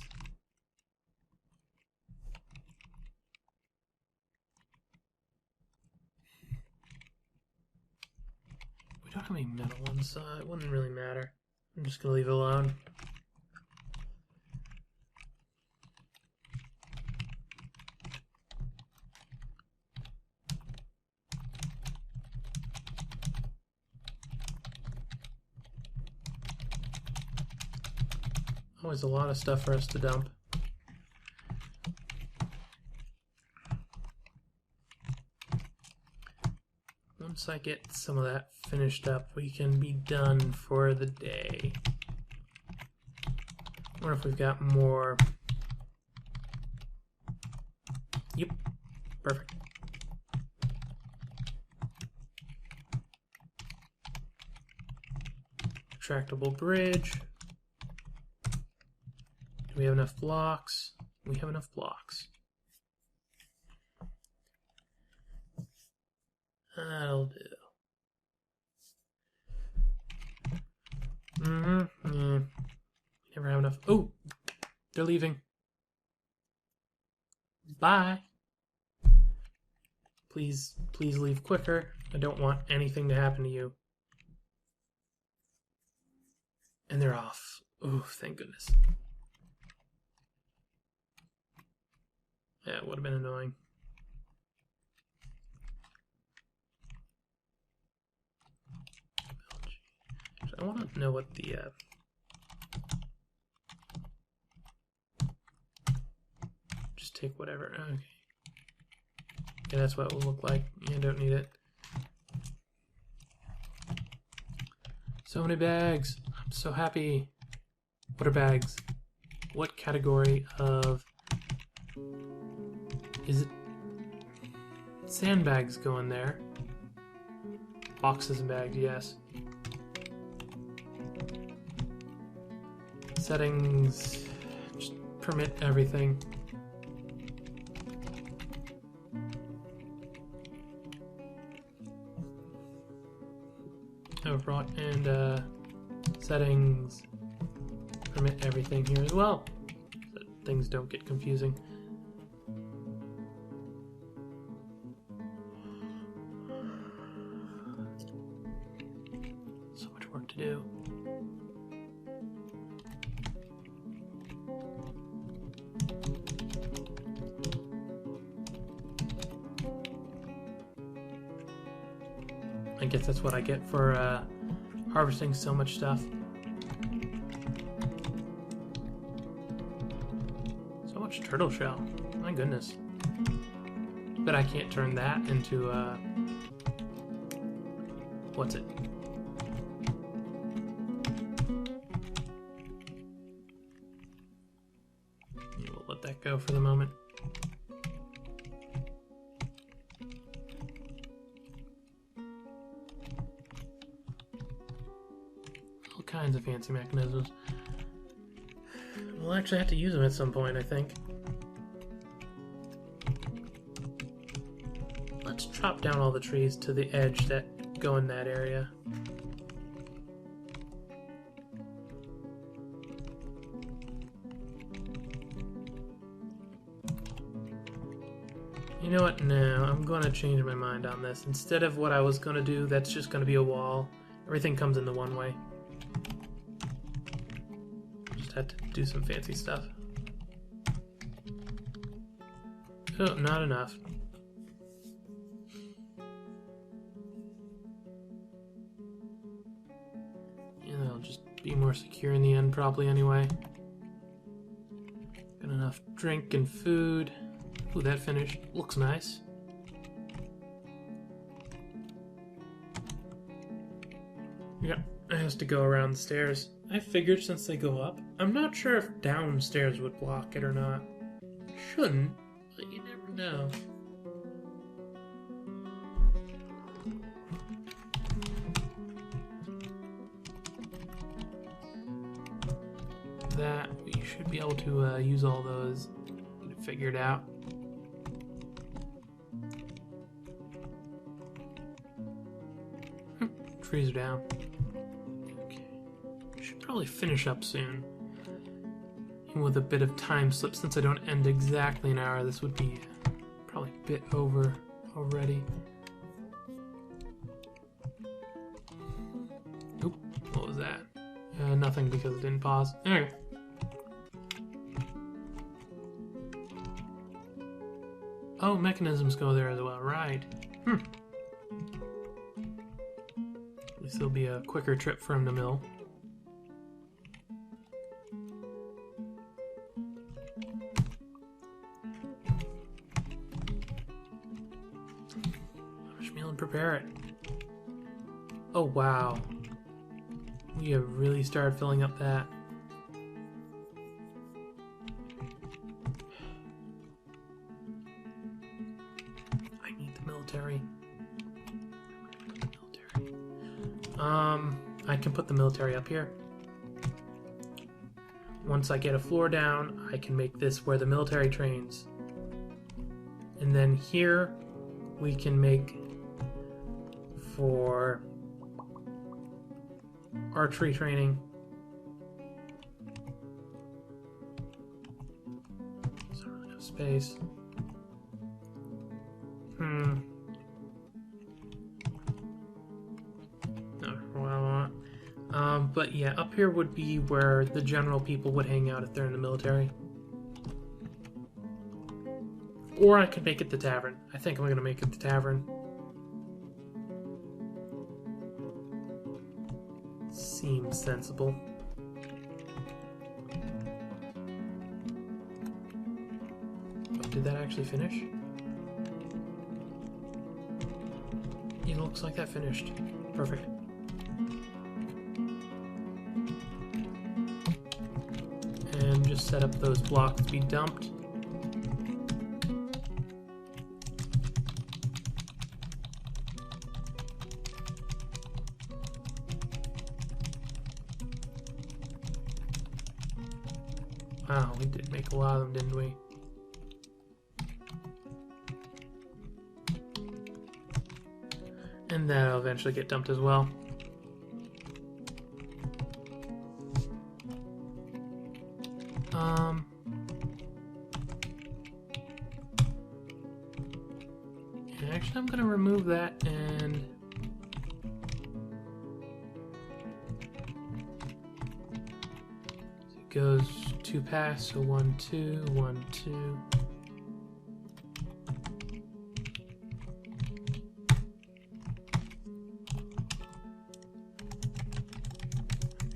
We don't have any metal ones, so it wouldn't really matter. I'm just gonna leave it alone. Always a lot of stuff for us to dump. Once I get some of that finished up, we can be done for the day. I wonder if we've got more. Yep, perfect. Retractable bridge. Do we have enough blocks? We have enough blocks. That'll do. Yeah. Never have enough. Oh! They're leaving. Bye! Please leave quicker. I don't want anything to happen to you. And they're off. Oh, thank goodness. Yeah, it would have been annoying. I want to know what the just take whatever. Okay. Yeah, that's what it will look like. Yeah, don't need it. So many bags. I'm so happy. What are bags? What category of... Is it... Sandbags go in there? Boxes and bags, yes. Settings... Just permit everything. Overbrought and settings, permit everything here as well, so that things don't get confusing. So much work to do. I guess that's what I get for harvesting so much stuff. So much turtle shell. My goodness. But I can't turn that into what's it? We'll let that go for the moment. Kinds of fancy mechanisms. We'll actually have to use them at some point, I think. Let's chop down all the trees to the edge that go in that area. You know what? No, I'm going to change my mind on this. Instead of what I was going to do, that's just going to be a wall. Everything comes in the one way. Had to do some fancy stuff. Oh, not enough. And they'll just be more secure in the end, probably anyway. Got enough drink and food. Ooh, that finished. Looks nice. Yep, it has to go around the stairs. I figured since they go up, I'm not sure if downstairs would block it or not. Shouldn't, but you never know. that. You should be able to use all those. Get it figured out. Trees are down. Okay. Should probably finish up soon. And with a bit of time slip, since I don't end exactly an hour, this would be probably a bit over already. Oop, what was that? Nothing because it didn't pause. Okay. Oh, mechanisms go there as well, right. At least it'll be a quicker trip from the mill. Meal and prepare it. Oh wow. We have really started filling up that. I need the military. I can put the military up here. Once I get a floor down, I can make this where the military trains. And then here we can make for archery training. There's not really enough space. Not what I want. But yeah, up here would be where the general people would hang out if they're in the military. Or I could make it the tavern. I think I'm going to make it the tavern. Seems sensible. Oh, did that actually finish? Yeah, it looks like that finished. Perfect. And just set up those blocks to be dumped. Wow, we did make a lot of them, didn't we? And that'll eventually get dumped as well. And actually, I'm gonna remove that and it goes 2 pass, so 1, 2, 1, 2.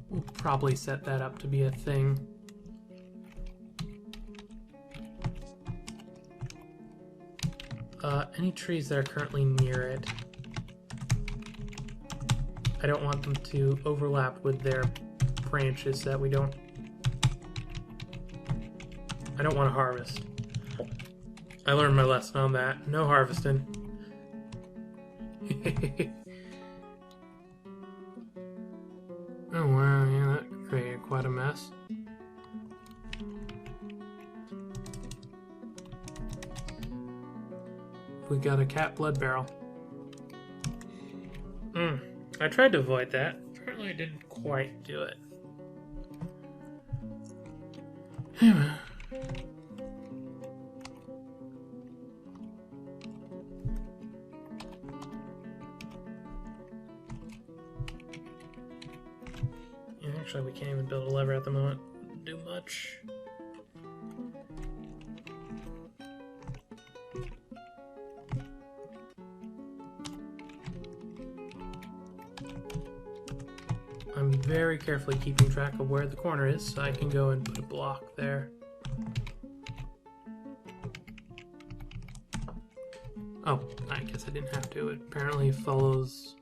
We'll probably set that up to be a thing. Any trees that are currently near it, I don't want them to overlap with their branches that I don't want to harvest. I learned my lesson on that. No harvesting. Oh wow, yeah, that created quite a mess. We got a cat blood barrel. I tried to avoid that. Apparently I didn't quite do it. Anyway. Yeah, actually we can't even build a lever at the moment. Do much. I'm very carefully keeping track of where the corner is, so I can go and put a block there. Oh, I guess I didn't have to. It apparently follows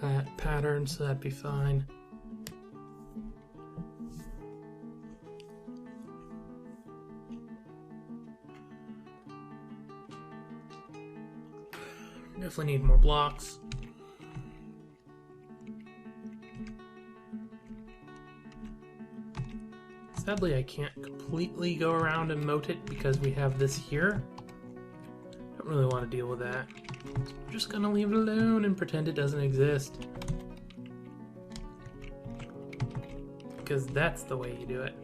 that pattern, so that'd be fine. Definitely need more blocks. Sadly, I can't completely go around and moat it because we have this here. Don't really want to deal with that. So I'm just gonna leave it alone and pretend it doesn't exist. Because that's the way you do it.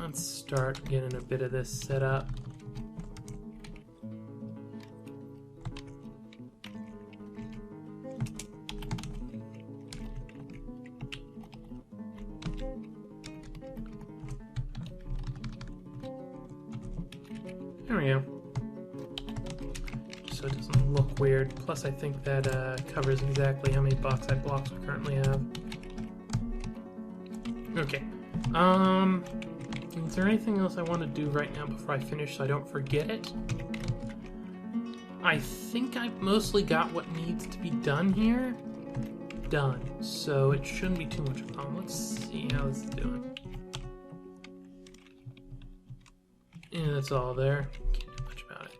Let's start getting a bit of this set up. There we go. Just so it doesn't look weird. Plus I think that covers exactly how many bauxite blocks we currently have. Okay. Is there anything else I want to do right now before I finish so I don't forget it? I think I've mostly got what needs to be done here. Done. So it shouldn't be too much of a problem. Let's see how this is doing. Yeah, that's all there. Can't do much about it.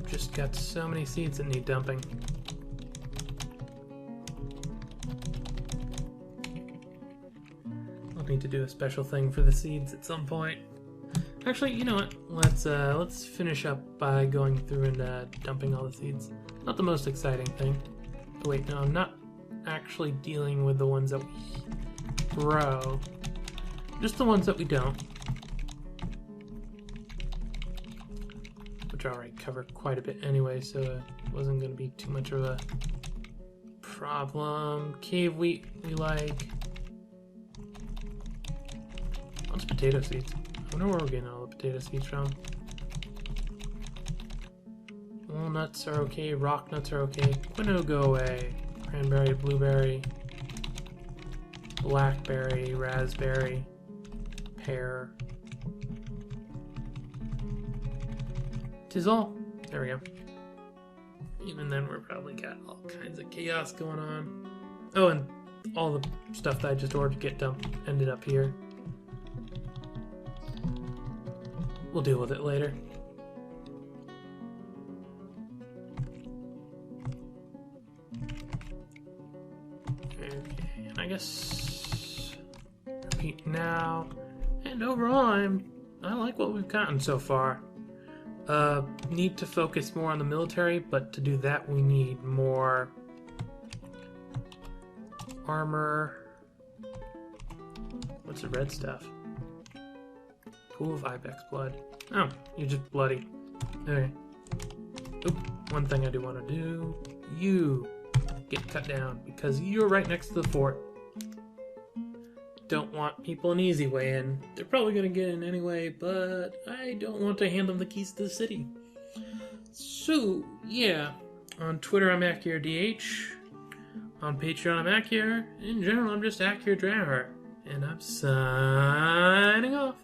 Just got so many seeds that need dumping. I'll need to do a special thing for the seeds at some point. Actually, you know what? Let's finish up by going through and dumping all the seeds. Not the most exciting thing. Oh, wait, no, I'm not actually dealing with the ones that we grow. Just the ones that we don't. Which I already covered quite a bit anyway, so it wasn't going to be too much of a problem. Cave wheat we like. Lots of potato seeds. I wonder where we're getting all the potato seeds from. Walnuts are okay, rock nuts are okay. Quinoa, go away. Cranberry, blueberry, blackberry, raspberry, pear. Tis all. There we go. Even then, we're probably got all kinds of chaos going on. Oh, and all the stuff that I just ordered to get dumped ended up here. We'll deal with it later. Okay, and I guess repeat now. And overall, I like what we've gotten so far. Need to focus more on the military, but to do that we need more armor. What's the red stuff? Pool of ibex blood. Oh, you're just bloody. Okay. Oop, one thing I do want to do. You get cut down because you're right next to the fort. Don't want people an easy way in. They're probably going to get in anyway, but I don't want to hand them the keys to the city. So, yeah. On Twitter, I'm AkhierDH. On Patreon, I'm Akhier. In general, I'm just Akhier Dragonheart. And I'm signing off.